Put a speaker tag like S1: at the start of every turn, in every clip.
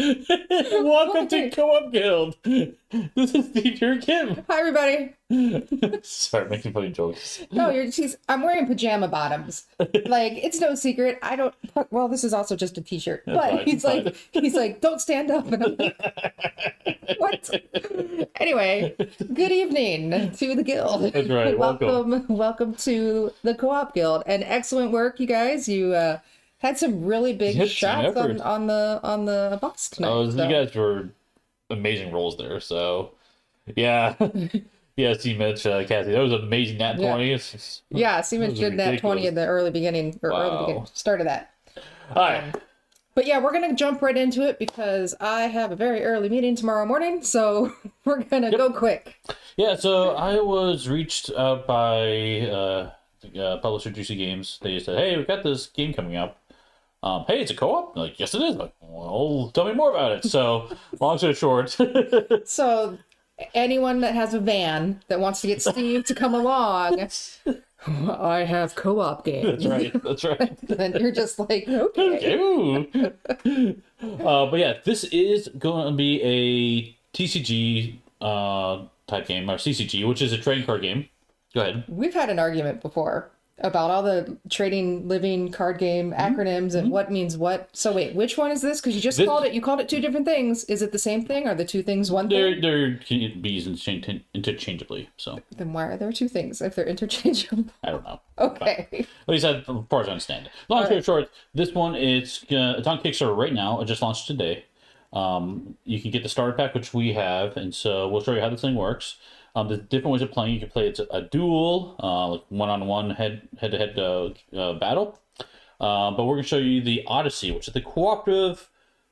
S1: Welcome to Co-op Guild. This is Teacher Kim.
S2: Hi, everybody.
S1: Sorry, making funny jokes.
S2: No, I'm wearing pajama bottoms. Like, it's no secret. I don't. Well, this is also just a t-shirt.
S1: That's
S2: But
S1: fine,
S2: he's like, don't stand up. And I'm like, what? Anyway, good evening to the guild.
S1: That's right.
S2: Welcome to the Co-op Guild. And excellent work, you guys. You had some really big
S1: Yes,
S2: shots on the boss tonight.
S1: Oh, you guys were amazing roles there. So, yeah. Yeah, C-Mitch, Kathy, that was amazing. Nat 20.
S2: Yeah, C-Mitch did Nat 20 in the early beginning, start of that.
S1: All right.
S2: But yeah, we're going to jump right into it because I have a very early meeting tomorrow morning, so we're going to go quick.
S1: Yeah, so I was reached out by publisher Juicy Games. They said, hey, we've got this game coming up. Hey, it's a co-op? I'm like, yes, it is. I'm like, well, tell me more about it. So, long story short.
S2: So, anyone that has a van that wants to get Steve to come along, I have co-op games.
S1: That's right.
S2: And you're just like, okay.
S1: But yeah, this is going to be a TCG type game, or CCG, which is a trading card game. Go ahead.
S2: We've had an argument before about all the trading living card game acronyms and what means what. So wait, which one is this? Because you called it two different things. Is it the same thing? Are the two things one thing?
S1: They're can be used interchangeably. So
S2: then why are there two things if they're interchangeable?
S1: I don't know.
S2: Okay.
S1: But, at least as far as I understand it. Long story short, this one it's on Kickstarter right now. It just launched today. You can get the starter pack, which we have, and so we'll show you how this thing works. The different ways of playing, you can play it's a duel, like one-on-one head-to-head battle. But we're going to show you the Odyssey, which is the cooperative,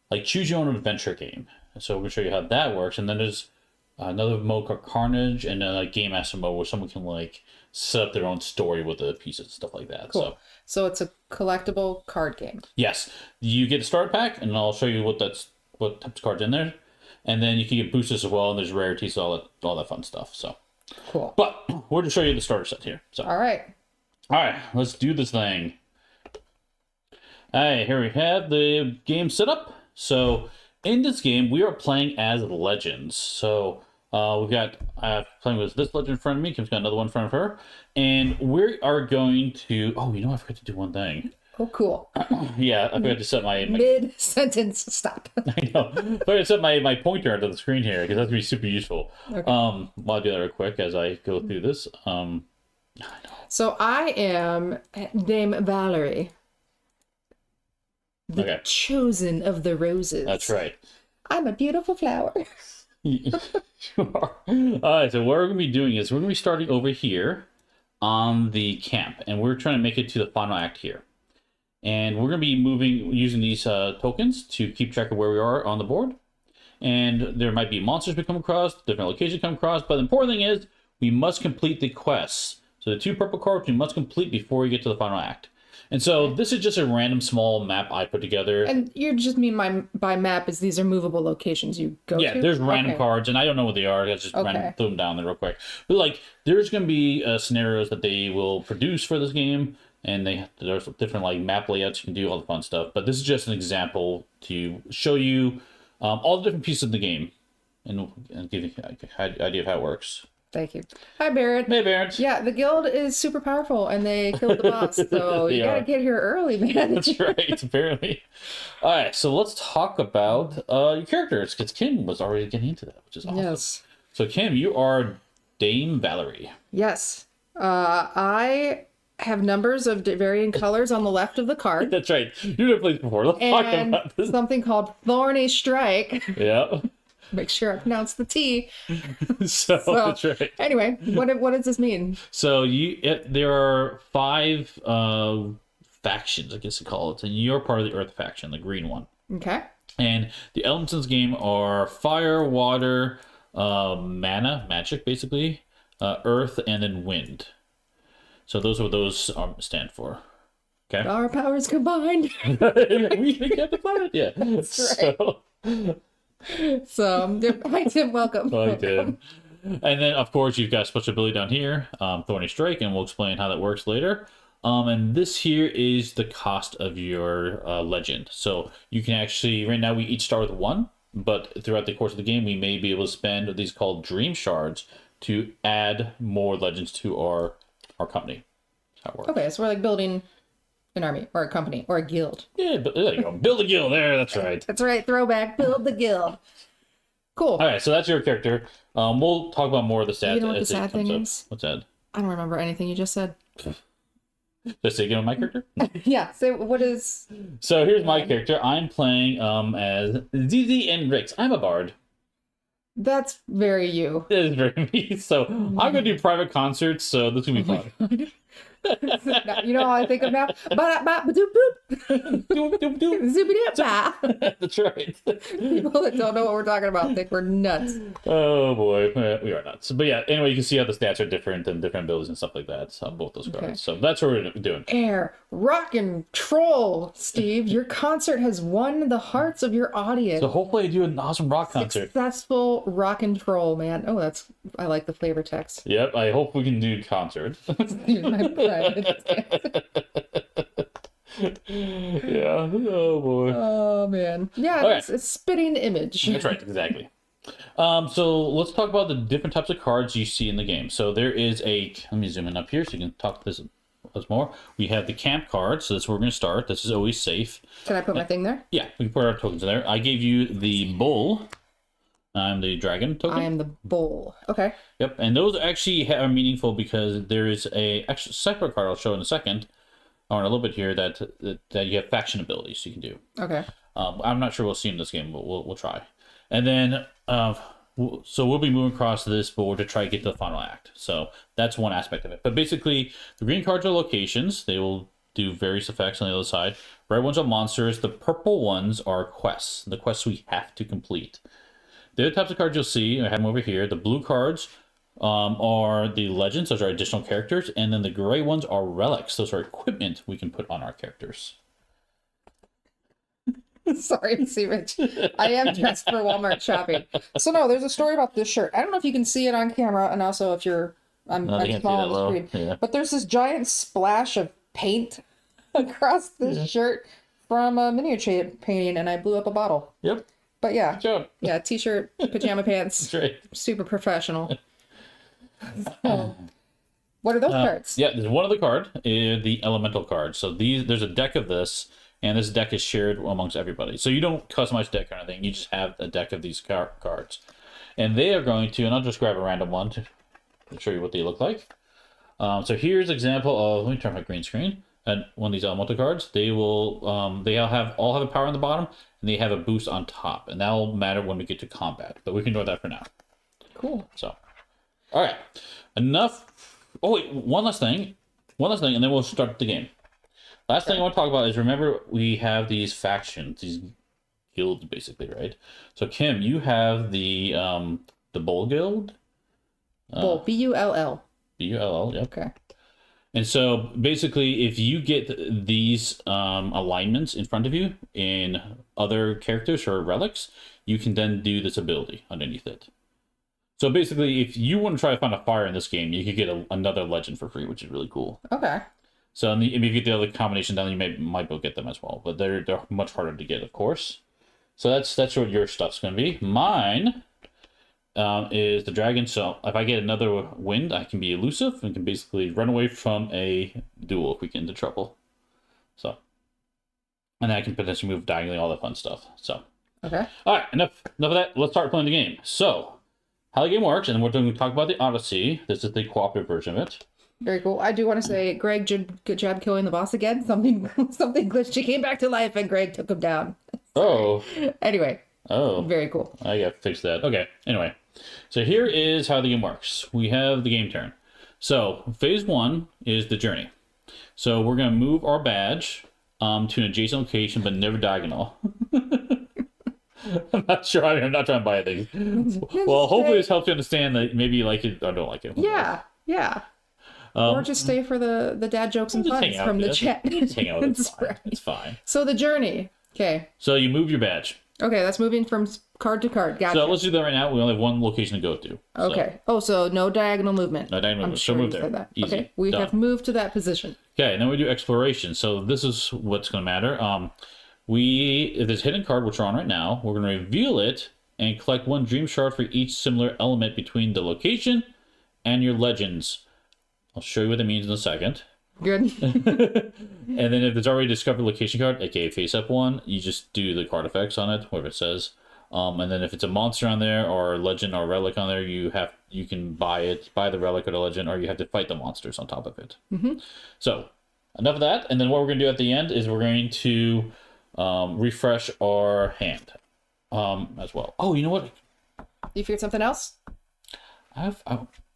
S1: like choose-your-own-adventure game. So we're going to show you how that works. And then there's another mode called Carnage, and then a Game Master mode where someone can like set up their own story with the pieces and stuff like that.
S2: Cool. So it's a collectible card game.
S1: Yes, you get a starter pack, and I'll show you what types of cards in there. And then you can get boosters as well, and there's rarities, all that fun stuff. So
S2: cool.
S1: But we're to show you the starter set here. So
S2: all right,
S1: let's do this thing. All right, here we have the game set up. So in this game, we are playing as legends. So we've got playing with this legend in front of me. Kim's got another one in front of her, and we are going to. Oh, I forgot to do one thing.
S2: Oh, cool.
S1: Yeah, I forgot to set my
S2: mid-sentence stop.
S1: I know. I forgot to set my pointer onto the screen here because that's going to be super useful. Okay. I'll do that real quick as I go through this.
S2: So I am Dame Valerie, the chosen of the roses.
S1: That's right.
S2: I'm a beautiful flower.
S1: You are. All right, so what we're going to be doing is we're going to be starting over here on the camp, and we're trying to make it to the final act here. And we're going to be using these tokens to keep track of where we are on the board. And there might be monsters we come across, different locations come across, but the important thing is we must complete the quests. So the 2 purple cards we must complete before we get to the final act. And so this is just a random small map I put together. And
S2: you just mean by map is these are movable locations you go to?
S1: Yeah, there's random cards, and I don't know what they are. I just random threw them down there real quick. But like, there's going to be scenarios that they will produce for this game. And there's different like map layouts you can do, all the fun stuff. But this is just an example to show you all the different pieces of the game and give you an idea of how it works.
S2: Thank you. Hi, Barrett.
S1: Hey, Barrett.
S2: Yeah, the guild is super powerful, and they killed the boss, so you gotta get here early, man.
S1: That's right, apparently. All right, so let's talk about your characters, because Kim was already getting into that, which is awesome. Yes. So, Kim, you are Dame Valerie.
S2: Yes. I have numbers of varying colors on the left of the card.
S1: That's right. You've never played before. Let's talk about this.
S2: Something called Thorny Strike.
S1: Yeah.
S2: Make sure I pronounce the T.
S1: So that's right.
S2: Anyway, what does this mean?
S1: So there are 5 factions, I guess you call it, and you're part of the Earth faction, the green one.
S2: Okay.
S1: And the elements in this game are fire, water, mana, magic, basically, earth, and then wind. So those are what those stand for. Okay.
S2: Our powers combined.
S1: We got the fun. Yeah.
S2: That's right. So hi Tim, welcome.
S1: Hi Tim. And then of course you've got special ability down here, Thorny Strike, and we'll explain how that works later. And this here is the cost of your legend. So you can actually, right now we each start with 1, but throughout the course of the game, we may be able to spend these called dream shards to add more legends to our company. That's how it works.
S2: Okay, so we're like building an army or a company or a guild.
S1: Yeah, but there you go. Build a guild there. That's right.
S2: That's right. Throwback. Build the guild. Cool.
S1: All right, so that's your character. We'll talk about more of the stats.
S2: You know what the
S1: as it
S2: sad
S1: comes
S2: thing
S1: up.
S2: is?
S1: What's that?
S2: I don't remember anything you just said.
S1: Just say again with my character.
S2: Yeah. So what is?
S1: So here's my character. I'm playing as ZZ and Rix. I'm a bard.
S2: That's very you.
S1: It is very me. So I'm gonna do private concerts. So this is gonna be fun.
S2: You know how I think of now? Zoopity-dip-ba.
S1: That's right.
S2: People that don't know what we're talking about think we're nuts.
S1: Oh boy, we are nuts. But yeah, anyway, you can see how the stats are different and different abilities and stuff like that. So both those cards.
S2: Okay.
S1: So that's what we're doing.
S2: Air, rock and troll, Steve. Your concert has won the hearts of your audience.
S1: So hopefully I do an awesome rock concert.
S2: Successful rock and troll, man. Oh, I like the flavor text.
S1: Yep, I hope we can do concert.
S2: Here's my private.
S1: Yeah. Oh boy.
S2: Oh man. Yeah,
S1: Okay.
S2: it's spitting image.
S1: That's right, exactly. So let's talk about the different types of cards you see in the game. So there is let me zoom in up here so you can talk this more. We have the camp card, so that's where we're going to start. This is always safe.
S2: Can I put my thing there?
S1: Yeah, we can put our tokens in there. I gave you the bull. I'm the dragon token.
S2: I am the bull. Okay.
S1: Yep, and those actually are meaningful because there is a actual separate card I'll show in a second, or in a little bit here, that you have faction abilities you can do.
S2: Okay.
S1: I'm not sure we'll see in this game, but we'll try. And then, so we'll be moving across this board to try to get to the final act. So that's one aspect of it. But basically, the green cards are locations. They will do various effects on the other side. Red ones are monsters. The purple ones are quests. The quests we have to complete. The other types of cards you'll see, I have them over here. The blue cards are the legends. Those are additional characters. And then the gray ones are relics. Those are equipment we can put on our characters.
S2: Sorry, see, Rich. I am dressed for Walmart shopping. So no, there's a story about this shirt. I don't know if you can see it on camera, and also if I'm small on the screen.
S1: Yeah.
S2: But there's this giant splash of paint across this shirt from a miniature painting, and I blew up a bottle.
S1: Yep.
S2: But yeah,
S1: Good job.
S2: yeah, t-shirt, pajama pants,
S1: That's right.
S2: super professional. So, what are those cards?
S1: Yeah, there's one of the card, the elemental card. So there's a deck of this, and this deck is shared amongst everybody. So you don't customize deck or anything. You just have a deck of these cards. And they are going to, and I'll just grab a random one to show you what they look like. So here's an example of, let me turn my green screen. And one of these elemental cards, they will, all have a power on the bottom, and they have a boost on top. And that will matter when we get to combat. But we can ignore that for now.
S2: Cool.
S1: So, all right. Enough. Oh, wait, one last thing, and then we'll start the game. Last thing I want to talk about is, remember, we have these factions, these guilds, basically, right? So, Kim, you have the Bull Guild.
S2: Bull, B-U-L-L.
S1: B-U-L-L, yep.
S2: Okay.
S1: And so, basically, if you get these alignments in front of you in other characters or relics, you can then do this ability underneath it. So, basically, if you want to try to find a fire in this game, you could get another legend for free, which is really cool.
S2: Okay.
S1: So if you get the other combination down, you might be able to get them as well. But they're much harder to get, of course. So that's what your stuff's going to be. Mine is the dragon. So if I get another wind, I can be elusive and can basically run away from a duel if we get into trouble. So, and then I can potentially move diagonally, all that fun stuff. So,
S2: okay.
S1: All right, enough of that. Let's start playing the game. So, how the game works, and we're going to talk about the Odyssey. This is the cooperative version of it.
S2: Very cool. I do want to say, Greg, good job killing the boss again. Something glitched. She came back to life, and Greg took him down.
S1: Oh.
S2: Anyway.
S1: Oh.
S2: Very cool.
S1: I got to fix that. Okay. Anyway, so here is how the game works. We have the game turn. So phase 1 is the journey. So we're going to move our badge to an adjacent location, but never diagonal. I'm not sure. I'm not trying to buy things. Well, hopefully this helps you understand that maybe you like it or don't like it.
S2: Yeah. Yeah. Or just stay for the dad jokes and puns from the chat.
S1: Just hang out. It's fine.
S2: Right.
S1: It's fine.
S2: So the journey. Okay.
S1: So you move your badge.
S2: Okay, that's moving from Card to card. Gotcha.
S1: So let's do that right now. We only have one location to go to.
S2: Okay. Oh, so no diagonal movement.
S1: No diagonal
S2: I'm
S1: movement.
S2: sure
S1: So
S2: you
S1: move there.
S2: said that.
S1: Easy.
S2: Okay. We
S1: Done.
S2: have moved to that position.
S1: Okay, and then we do exploration. So this is what's going to matter. If there's a hidden card, which we're on right now, we're going to reveal it and collect one dream shard for each similar element between the location and your legends. I'll show you what that means in a second.
S2: Good.
S1: And then if there's already a discovered location card, aka face up one, you just do the card effects on it, whatever it says. And then if it's a monster on there or a legend or a relic on there, you can buy the relic or the legend, or you have to fight the monsters on top of it. So enough of that. And then what we're going to do at the end is we're going to refresh our hand as well. Oh, you know what?
S2: You figured something else?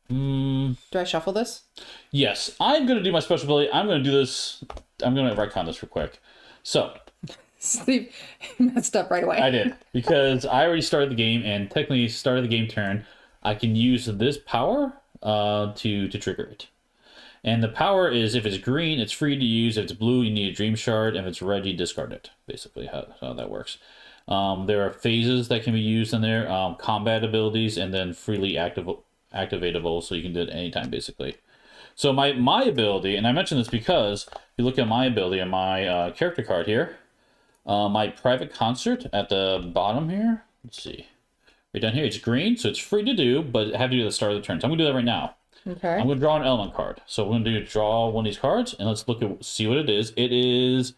S1: Do
S2: I shuffle this?
S1: Yes, I'm going to do my special ability. I'm going to do this. I'm going to retcon this real quick. So,
S2: Steve messed up right away.
S1: I did, because I already started the game, and technically started the game turn. I can use this power to trigger it. And the power is, if it's green, it's free to use. If it's blue, you need a dream shard. If it's red, you discard it. Basically, how that works. There are phases that can be used in there, combat abilities, and then freely activatable, so you can do it anytime, basically. So my ability, and I mention this because if you look at my ability on my character card here, my private concert at the bottom here, let's see, right down here, it's green, so it's free to do, but I have to do it at the start of the turn. So I'm gonna do that right now.
S2: Okay.
S1: I'm gonna draw an element card. So we're gonna draw one of these cards, and let's see what it is. It is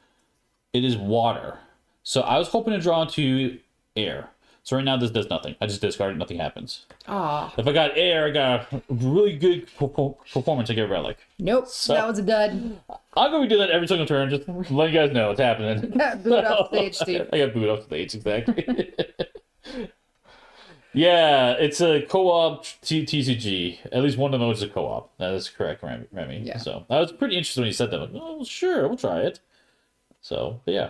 S1: water. So I was hoping to draw into air. So right now this does nothing. I just discard it, nothing happens.
S2: Ah.
S1: If I got air, I got a really good performance, I get a relic.
S2: Nope. That was a dud.
S1: I'm going to do that every single turn, just to let you guys know what's happening.
S2: Boot off stage, Steve.
S1: I got booed off stage, exactly. Yeah, it's a co-op TCG. At least one of those is a co-op. That is correct, Remy.
S2: Yeah.
S1: So I was pretty interested when you said that. Like, oh, sure, we'll try it. So, but yeah.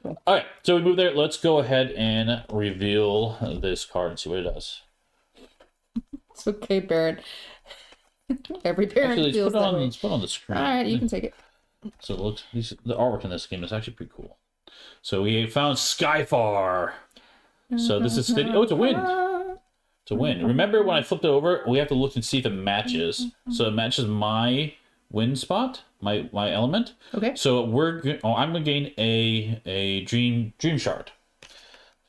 S2: Cool.
S1: All right, so we move there. Let's go ahead and reveal this card and see what it does.
S2: It's okay, Barrett. Every parent
S1: Actually,
S2: feels that way.
S1: let's put it on the screen.
S2: All right, you can take it.
S1: So it looks, the artwork in this game is actually pretty cool. So we found Skyfar. So this is city. Oh, it's a wind. It's a wind. Remember when I flipped it over, we have to look and see if it matches. So it matches my wind spot, my element.
S2: Okay.
S1: So I'm gonna gain a dream shard,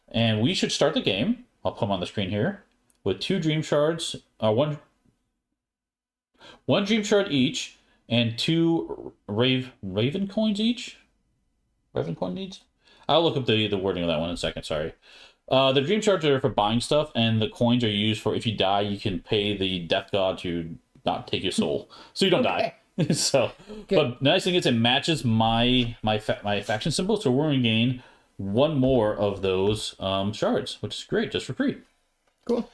S1: and we should start the game. I'll put them on the screen here with 2 dream shards, one dream shard each, and 2 raven coins each. Raven coin needs. I'll look up the wording of that one in a second. Sorry. The dream shards are for buying stuff, and the coins are used for if you die, you can pay the death god to not take your soul, so you don't die. So, good. But the nice thing is it matches my faction symbol, so we're going to gain 1 more of those shards, which is great, just for free.
S2: Cool.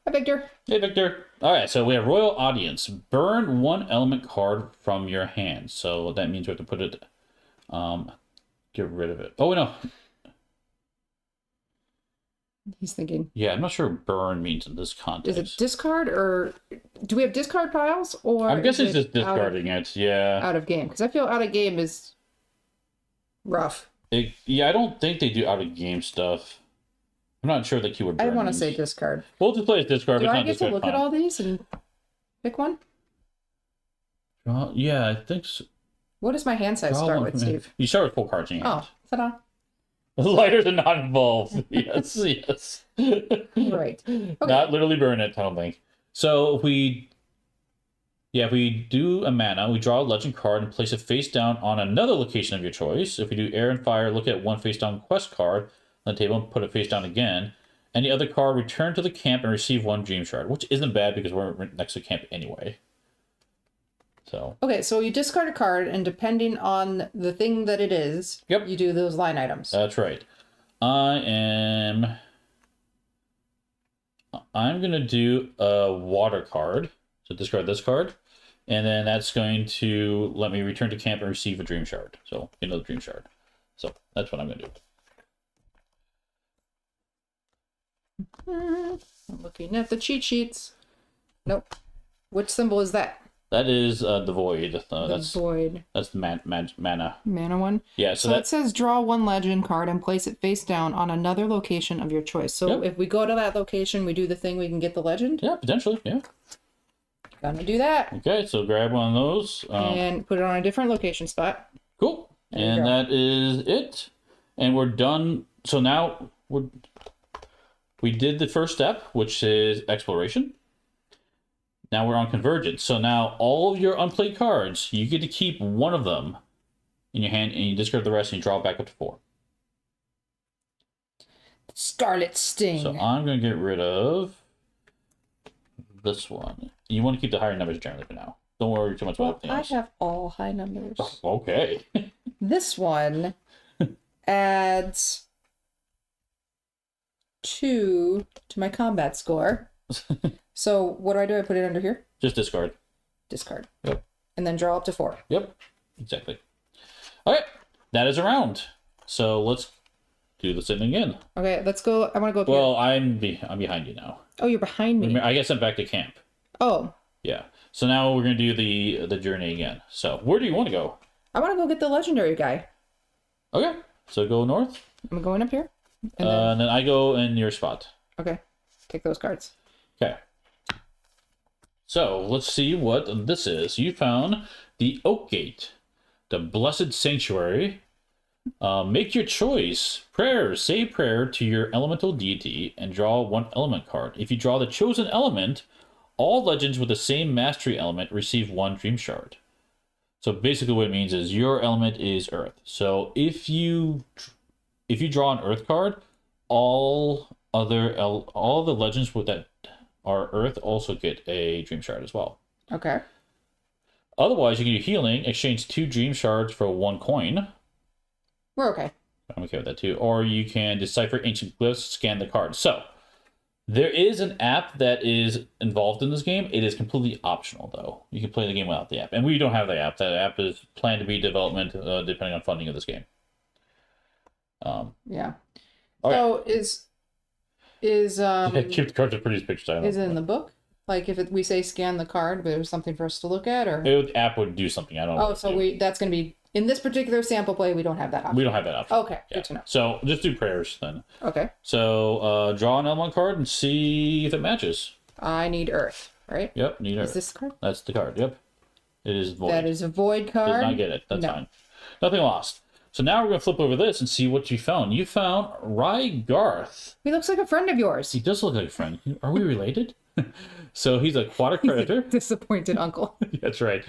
S2: Hi, Victor.
S1: Hey, Victor. All right, so we have Royal Audience. Burn 1 element card from your hand. So that means we have to put it, get rid of it. Oh, no.
S2: He's thinking.
S1: Yeah, I'm not sure what burn means in this context.
S2: Is it discard, or do we have discard piles? Or
S1: I'm guessing it's just discarding it. Yeah.
S2: Out of game, because I feel out of game is rough.
S1: Yeah, I don't think they do out of game stuff. I'm not sure the keyword.
S2: I want to say discard.
S1: We'll just play as discard.
S2: Do
S1: but
S2: I
S1: not
S2: get to look at all these and pick one?
S1: Yeah, I think so.
S2: What does my hand size start with, Steve?
S1: You start with 4 cards in your hand.
S2: Oh, ta-da.
S1: Lighters are not involved. Yes, yes.
S2: Right. Okay.
S1: Not literally burn it, I don't think. So if we do a mana, we draw a legend card and place it face down on another location of your choice. If we do air and fire, look at 1 face down quest card on the table and put it face down again. Any other card, return to the camp and receive 1 dream shard, which isn't bad because we're next to camp anyway. So.
S2: Okay, so you discard a card, and depending on the thing that it is,
S1: yep,
S2: you do those line items.
S1: That's right. I'm gonna do a water card. So discard this card, and then that's going to let me return to camp and receive a dream shard. So another dream shard. So that's what I'm gonna do.
S2: I'm looking at the cheat sheets. Nope. Which symbol is that?
S1: That is the void. That's
S2: Void.
S1: That's the mana.
S2: Mana one?
S1: Yeah,
S2: So it says draw one legend card and place it face down on another location of your choice. So if we go to that location, we do the thing, we can get the legend?
S1: Yeah, potentially, yeah.
S2: Gonna do that.
S1: Okay, so grab one of those.
S2: And put it on a different location spot.
S1: Cool. And that is it. And we're done. So now we did the first step, which is exploration. Now we're on convergence. So now all of your unplayed cards, you get to keep one of them in your hand, and you discard the rest, and you draw it back up to 4.
S2: Scarlet Sting.
S1: So I'm going to get rid of this one. You want to keep the higher numbers generally for now. Don't worry too much about everything else.
S2: I have all high numbers.
S1: Okay.
S2: This one adds 2 to my combat score. So what do? I put it under here?
S1: Just discard.
S2: Discard.
S1: Yep.
S2: And then draw up to 4.
S1: Yep. Exactly. All right. That is a round. So let's do the same thing again.
S2: Okay, let's go. I want to go up here.
S1: Well, I'm behind you now.
S2: Oh, you're behind me.
S1: I get sent back to camp.
S2: Oh.
S1: Yeah. So now we're gonna do the journey again. So where do you want to go?
S2: I want to go get the legendary guy.
S1: Okay. So go north.
S2: I'm going up here.
S1: And then I go in your spot.
S2: Okay. Take those cards.
S1: Okay. So let's see what this is. You found the Oak Gate, the Blessed Sanctuary. Make your choice. Say prayer to your elemental deity and draw one element card. If you draw the chosen element, all legends with the same mastery element receive 1 dream shard. So basically what it means is your element is earth. So if you draw an earth card, all the legends with that are earth also get a dream shard as well.
S2: Okay.
S1: Otherwise, you can do healing, exchange 2 dream shards for 1 coin.
S2: We're okay.
S1: I'm okay with that too. Or you can decipher ancient glyphs, scan the card. So there is an app that is involved in this game. It is completely optional, though. You can play the game without the app. And we don't have the app. That app is planned to be development depending on funding of this game.
S2: Yeah.
S1: Okay.
S2: So
S1: keep the card to produce pictures.
S2: Is it in the book? Like if we say scan the card, but there's something for us to look at, or
S1: the app would do something. I don't know.
S2: Oh, so that's going to be in this particular sample play. We don't have that option.
S1: We don't have that option.
S2: Okay, good to know.
S1: So just do prayers then.
S2: Okay.
S1: So draw an element card and see if it matches.
S2: I need earth, right?
S1: Yep, need earth.
S2: Is this the card?
S1: That's the card. Yep. It is void.
S2: That is a void card.
S1: Does not get it. That's fine. Nothing lost. So now we're going to flip over this and see what you found. You found Rygarth.
S2: He looks like a friend of yours.
S1: He does look like a friend. Are we related? So he's a cooperative.
S2: Disappointed uncle.
S1: That's right.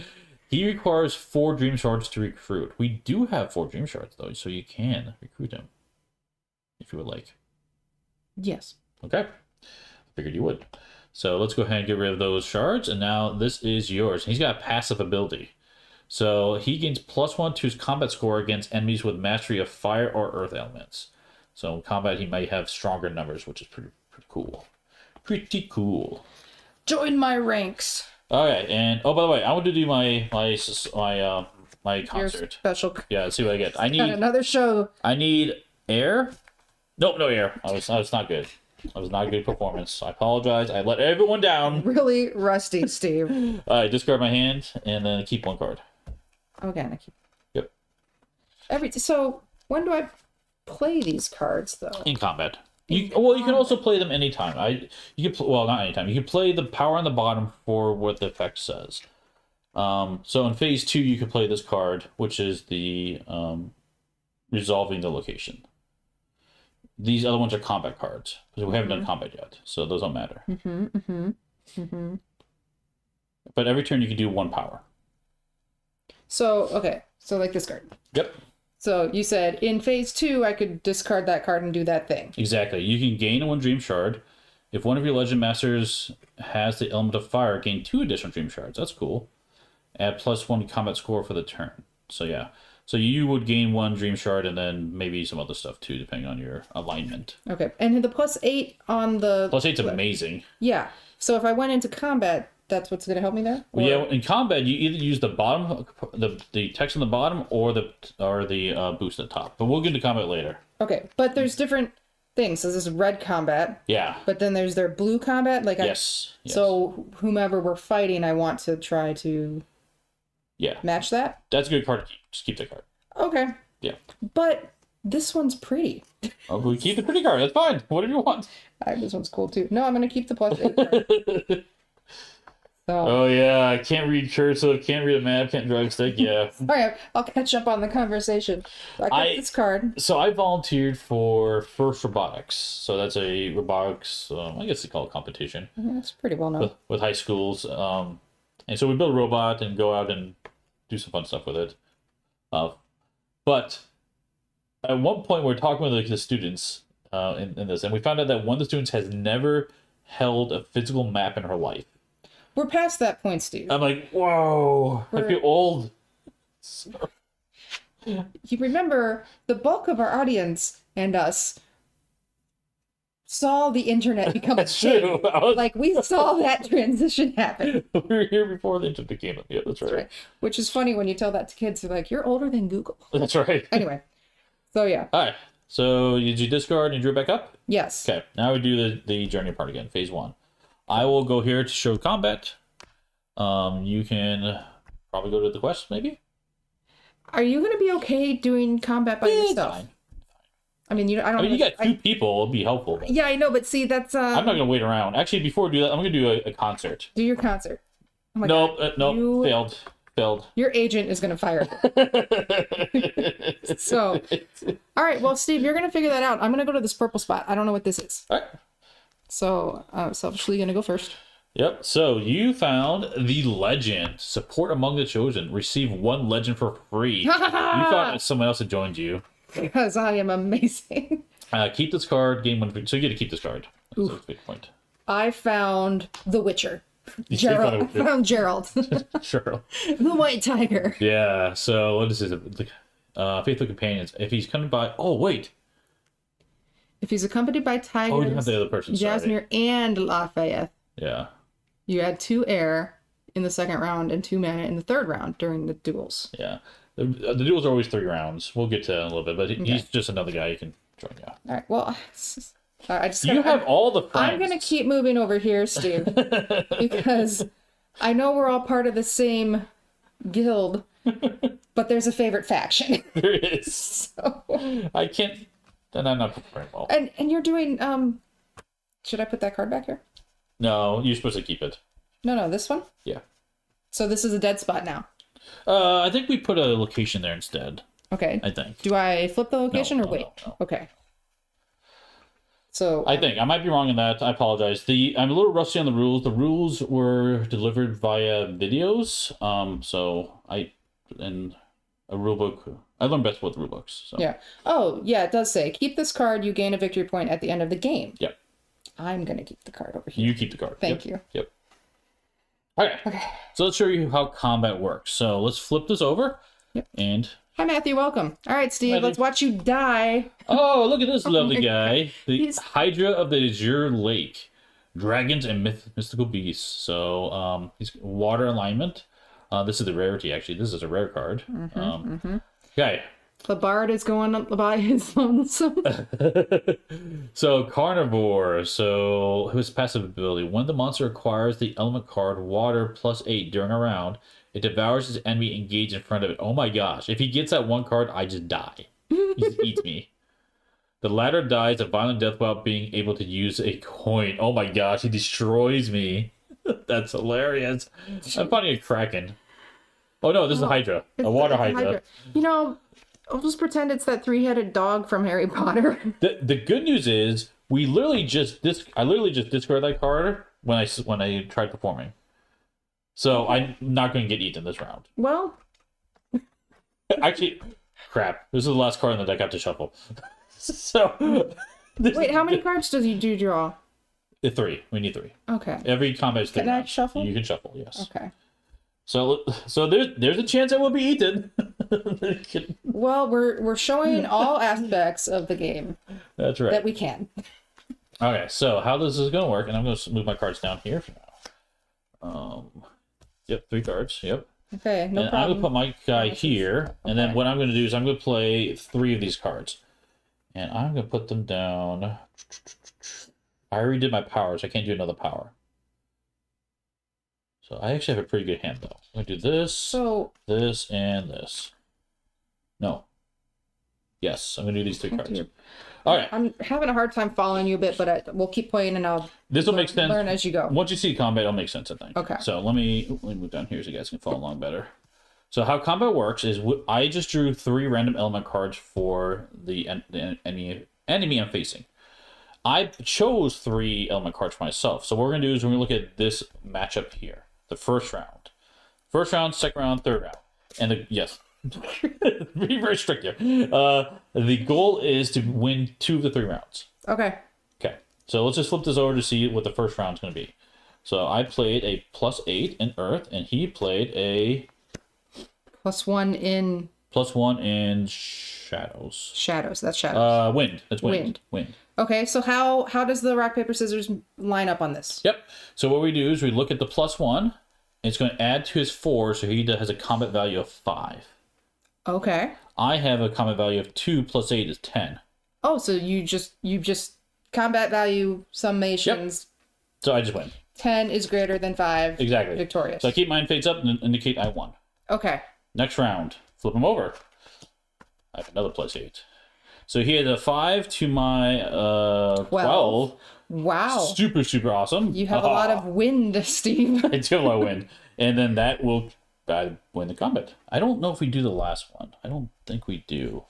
S1: He requires 4 dream shards to recruit. We do have 4 dream shards, though, so you can recruit him if you would like.
S2: Yes.
S1: Okay. Figured you would. So let's go ahead and get rid of those shards, and now this is yours. He's got a passive ability. So he gains +1 to his combat score against enemies with mastery of fire or earth elements. So in combat, he might have stronger numbers, which is pretty cool. Pretty cool.
S2: Join my ranks.
S1: Okay, and by the way, I want to do my concert.
S2: Your special.
S1: Yeah, let's see what I get. I
S2: Got
S1: need
S2: another show.
S1: I need air. Nope, no air. I was not good. I was not a good performance. I apologize. I let everyone down.
S2: Really rusty, Steve.
S1: I discard my hand and then keep 1 card.
S2: Again, I keep.
S1: Yep.
S2: So when do I play these cards though?
S1: In combat. You can also play them anytime. Not anytime. You can play the power on the bottom for what the effect says. So in phase 2, you can play this card, which is the resolving the location. These other ones are combat cards because we haven't done combat yet, so those don't matter. But every turn you can do 1 power.
S2: So okay, so like this card.
S1: Yep.
S2: So you said in phase 2, I could discard that card and do that thing.
S1: Exactly. You can gain 1 dream shard. If one of your legend masters has the element of fire, gain 2 additional dream shards. That's cool. Add +1 combat score for the turn. So yeah. So you would gain 1 dream shard and then maybe some other stuff too, depending on your alignment.
S2: Okay. And the +8 on the...
S1: +8's amazing.
S2: Yeah. So if I went into combat, that's what's going to help me there?
S1: Well, yeah, in combat, you either use the bottom, the text on the bottom, or the boost at the top. But we'll get into combat later.
S2: Okay, but there's different things. So this is red combat,
S1: Yeah.
S2: but then there's their blue combat. Like
S1: Yes.
S2: So whomever we're fighting, I want to try to match that.
S1: That's a good card to keep. Just keep that card.
S2: Okay.
S1: Yeah.
S2: But this one's pretty.
S1: Oh, we keep the pretty card. That's fine. Whatever you want.
S2: This one's cool too. No, I'm gonna keep the +8 card. So.
S1: Oh yeah, I can't read cursive, can't read a map, can't drive stick. Yeah.
S2: Sorry, I'll catch up on the conversation. So I got this card.
S1: So I volunteered for First Robotics. So that's a robotics, I guess they call it competition.
S2: That's pretty well known.
S1: With high schools. And so we build a robot and go out and do some fun stuff with it. But at one point we're talking with the students in this, and we found out that one of the students has never held a physical map in her life.
S2: We're past that point, Steve.
S1: I'm like, whoa, I feel old.
S2: You remember, the bulk of our audience and us saw the internet become
S1: That's
S2: a thing.
S1: true.
S2: Like, we saw that transition happen.
S1: We were here before the internet came up. Yeah, that's right.
S2: Which is funny when you tell that to kids. They're like, you're older than Google.
S1: That's right.
S2: Anyway, so yeah.
S1: All right. So did you discard and drew it back up?
S2: Yes.
S1: Okay. Now we do the journey part again, phase 1. I will go here to show combat. You can probably go to the quest, maybe?
S2: Are you going to be okay doing combat by yourself?
S1: Fine.
S2: I mean, you
S1: got 2 people. It'll be helpful.
S2: Yeah, I know, but see, that's...
S1: I'm not going to wait around. Actually, before we do that, I'm going to do a concert.
S2: Do your concert. Oh my
S1: nope,
S2: God.
S1: nope, failed.
S2: Your agent is going to fire you. So, all right, well, Steve, you're going to figure that out. I'm going to go to this purple spot. I don't know what this is.
S1: All right.
S2: So, I'm selfishly going to go first.
S1: Yep. So you found the legend. Support among the chosen. Receive 1 legend for free. You thought someone else had joined you.
S2: Because I am amazing.
S1: Keep this card. Game 1. So you get to keep this card. That's a big point.
S2: I found The Witcher.
S1: Gerald.
S2: I found Gerald.
S1: Sure.
S2: The White Tiger.
S1: Yeah. So what is it? Faithful companions. If he's coming by. Oh wait.
S2: If he's accompanied by tigers.
S1: Oh, you have the other person.
S2: Jasmine and Lafayette.
S1: Yeah.
S2: You add 2 air in the second round and 2 mana in the third round during the duels.
S1: Yeah. The duels are always 3 rounds. We'll get to that in a little bit, but he's just another guy you can join. Yeah.
S2: All right. Well,
S1: You have all the friends.
S2: I'm gonna keep moving over here, Steve, because I know we're all part of the same guild, but there's a favorite faction.
S1: There is.
S2: So...
S1: I can't. Then I'm not preparing well.
S2: And you're doing. Should I put that card back here?
S1: No, you're supposed to keep it.
S2: No, this one.
S1: Yeah.
S2: So this is a dead spot now.
S1: I think we put a location there instead.
S2: Okay.
S1: I think.
S2: Do I flip the location or wait?
S1: No.
S2: Okay. So
S1: I think I might be wrong in that. I apologize. I'm a little rusty on the rules. The rules were delivered via videos. So in a rulebook. I learned best with rulebooks. So.
S2: Yeah. Oh, yeah. It does say keep this card. You gain a victory point at the end of the game.
S1: Yep.
S2: I'm gonna keep the card over here.
S1: You keep the card.
S2: Thank you.
S1: Yep. Okay. So let's show you how combat works. So let's flip this over.
S2: Yep.
S1: And
S2: hi, Matthew. Welcome. All right, Steve.
S1: Matthew.
S2: Let's watch you die.
S1: oh, look at this lovely
S2: my
S1: guy. The
S2: He's-
S1: Hydra of the Azure Lake. Dragons and mystical beasts. So he's water alignment. This is the rarity, actually. This is a rare card. Okay.
S2: The bard is going by his lonesome.
S1: So carnivore. So his passive ability. When the monster acquires the element card water +8 during a round, it devours his enemy engaged in front of it. Oh my gosh. If he gets that one card, I just die. He just eats me. The latter dies a violent death while being able to use a coin. Oh my gosh, he destroys me. That's hilarious. I'm finding a kraken. Oh no, this is a hydra. A water hydra.
S2: You know, I'll just pretend it's that 3-headed dog from Harry Potter.
S1: The good news is I literally just discarded that card when I tried performing. So I'm not going to get eaten this round.
S2: Well,
S1: actually, crap. This is the last card in the deck I have to shuffle. So
S2: wait, how many cards do you draw?
S1: 3. We need 3.
S2: Okay.
S1: Every combat is 3.
S2: Can I
S1: rounds.
S2: shuffle?
S1: You can shuffle. Yes.
S2: Okay.
S1: So there's a chance I will be eaten.
S2: Well, we're showing all aspects of the game.
S1: That's right.
S2: That we can.
S1: Okay, so how this is going to work, and I'm going to move my cards down here for now. Yep, 3 cards. Yep.
S2: Okay, no
S1: and
S2: problem.
S1: I'm going to put my guy here, and then what I'm going to do is I'm going to play 3 of these cards. And I'm going to put them down. I already did my powers. I can't do another power. So I actually have a pretty good hand, though. I'm going to do this, this, and this. No. Yes, I'm going to do these 3 cards. All right.
S2: I'm having a hard time following you a bit, but we'll keep playing and I'll
S1: this will make sense.
S2: Learn as you go.
S1: Once you see combat, it'll make sense, I think.
S2: Okay.
S1: So let me move down here so you guys can follow along better. So how combat works is I just drew 3 random element cards for the enemy I'm facing. I chose 3 element cards for myself. So what we're going to do is we're going to look at this matchup here. The first round. First round, second round, third round. And yes. Be very strict here. The goal is to win 2 of the 3 rounds.
S2: Okay.
S1: Okay. So let's just flip this over to see what the first round's going to be. So I played a +8 in Earth, and he played a
S2: +1 in
S1: +1 in Shadows.
S2: Shadows. That's Shadows.
S1: Wind. That's wind. Wind.
S2: Okay. So how does the rock paper scissors line up on this?
S1: Yep. So what we do is we look at the +1. It's going to add to his 4, so he has a combat value of 5.
S2: Okay.
S1: I have a combat value of 2 + 8 is 10.
S2: Oh, so you just combat value summations.
S1: Yep. So I just win.
S2: 10 is greater than 5.
S1: Exactly.
S2: Victorious.
S1: So I keep mine fades up and indicate I won.
S2: Okay.
S1: Next round. Flip him over. I have another +8. So he had a 5 to my 12.
S2: Wow.
S1: Super, super awesome.
S2: You have a lot of wind, Steve.
S1: I do have a lot of wind. And then that will win the combat. I don't know if we do the last one. I don't think we do.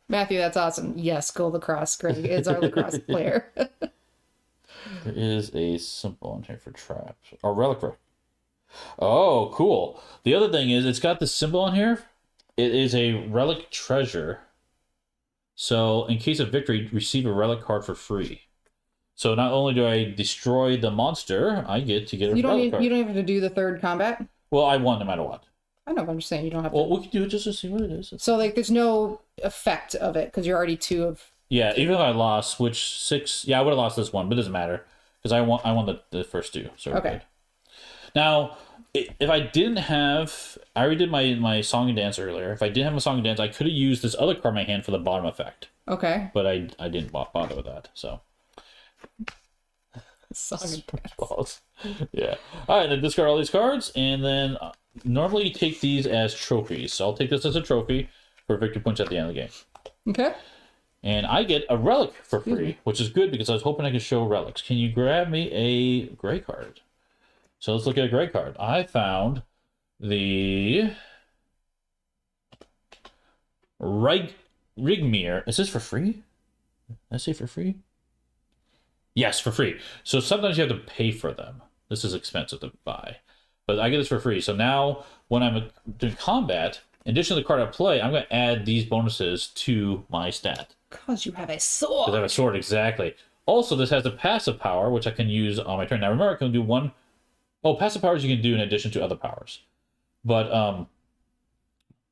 S2: Matthew, that's awesome. Yes, go lacrosse. Greg is our lacrosse player.
S1: There is a symbol in here for traps. Or relic. Oh, cool. The other thing is it's got the symbol on here. It is a relic treasure. So in case of victory, receive a relic card for free. So not only do I destroy the monster, I get to get a relic card.
S2: You don't even have to do the 3rd combat?
S1: Well, I won no matter what.
S2: I know, but I'm just saying you don't have to.
S1: Well, we can do it just to see what it is.
S2: So, like, there's no effect of it because you're already 2 of...
S1: Yeah, even if I lost, which 6... Yeah, I would have lost this one, but it doesn't matter. Because I won the first 2. So okay. Good. Now, if I didn't have... I already did my song and dance earlier. If I didn't have a song and dance, I could have used this other card in my hand for the bottom effect.
S2: Okay.
S1: But I didn't bother with that, so...
S2: Song and dance.
S1: Yeah. All right, then discard all these cards, and then normally you take these as trophies. So I'll take this as a trophy for victory points at the end of the game.
S2: Okay.
S1: And I get a relic for free, which is good because I was hoping I could show relics. Can you grab me a gray card? So let's look at a gray card. I found the Rigmir. Is this for free? Did I say for free? Yes, for free. So sometimes you have to pay for them. This is expensive to buy. But I get this for free. So now when I'm doing combat, in addition to the card I play, I'm going to add these bonuses to my stat.
S2: Because you have a sword.
S1: Because I have a sword, exactly. Also, this has a passive power, which I can use on my turn. Now remember, I can do one... Oh, passive powers you can do in addition to other powers. But,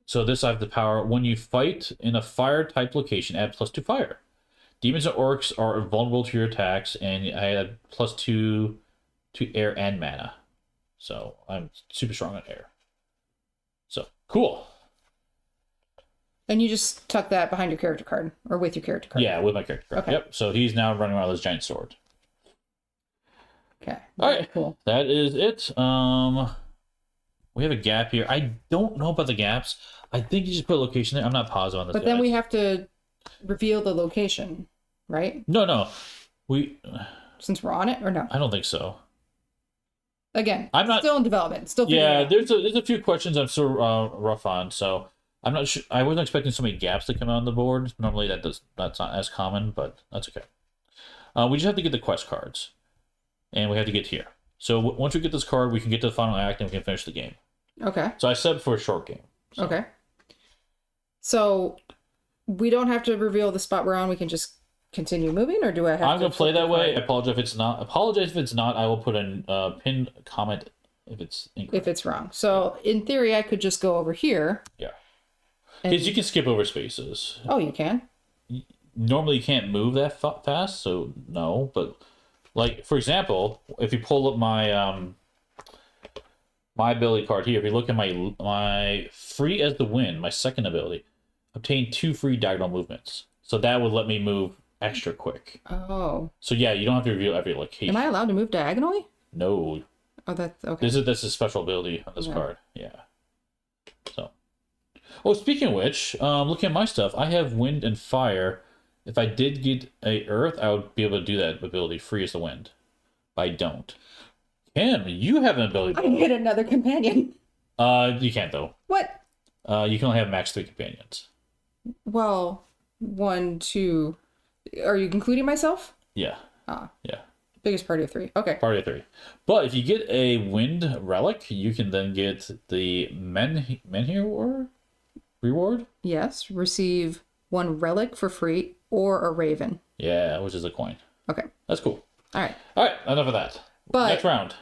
S1: so this I have the power. When you fight in a fire-type location, add +2 fire. Demons and orcs are vulnerable to your attacks, and I add +2 to air and mana. So I'm super strong on air. So, cool.
S2: And you just tuck that behind your character card, or with your character card?
S1: Yeah, with my character card.
S2: Okay.
S1: Yep, so he's now running around with his giant sword.
S2: Okay.
S1: All right,
S2: cool.
S1: That is it. We have a gap here. I don't know about the gaps. I think you just put a location there. I'm not positive on this.
S2: But then we have to reveal the location, right?
S1: No.
S2: Since we're on it, or no?
S1: I don't think so.
S2: Again,
S1: I'm not
S2: still in development. Still
S1: yeah. There's a few questions I'm still rough on, so I'm not sure. I wasn't expecting so many gaps to come on the board. Normally that's not as common, but that's okay. We just have to get the quest cards, and we have to get here. So once we get this card, we can get to the final act and we can finish the game.
S2: Okay.
S1: So I said for a short game. So.
S2: Okay. So we don't have to reveal the spot we're on. We can just continue moving, or do I have?
S1: I'm gonna play that way. I apologize if it's not. I will put a pinned comment if it's incorrect.
S2: If it's wrong. So in theory, I could just go over here.
S1: Yeah. Because you can skip over spaces.
S2: Oh, you can.
S1: Normally, you can't move that fast, so no. But like for example, if you pull up my my ability card here, if you look at my free as the wind, my second ability, obtain 2 free diagonal movements. So that would let me move extra quick.
S2: Oh.
S1: So yeah, you don't have to reveal every location.
S2: Am I allowed to move diagonally?
S1: No.
S2: Oh, that's okay.
S1: This is a special ability on this card. Yeah. So. Oh, speaking of which, looking at my stuff, I have wind and fire. If I did get a earth, I would be able to do that ability free as the wind. But I don't. Kim, you have an ability.
S2: I can get another companion.
S1: You can't though.
S2: What?
S1: You can only have max 3 companions.
S2: Well, 1, 2. Are you including myself?
S1: Yeah.
S2: Ah.
S1: Yeah.
S2: Biggest party of 3. Okay.
S1: Party of 3. But if you get a wind relic, you can then get the menhir reward.
S2: Yes. Receive 1 relic for free or a raven.
S1: Yeah, which is a coin.
S2: Okay.
S1: That's cool.
S2: All right.
S1: All right, enough of that.
S2: But
S1: next round.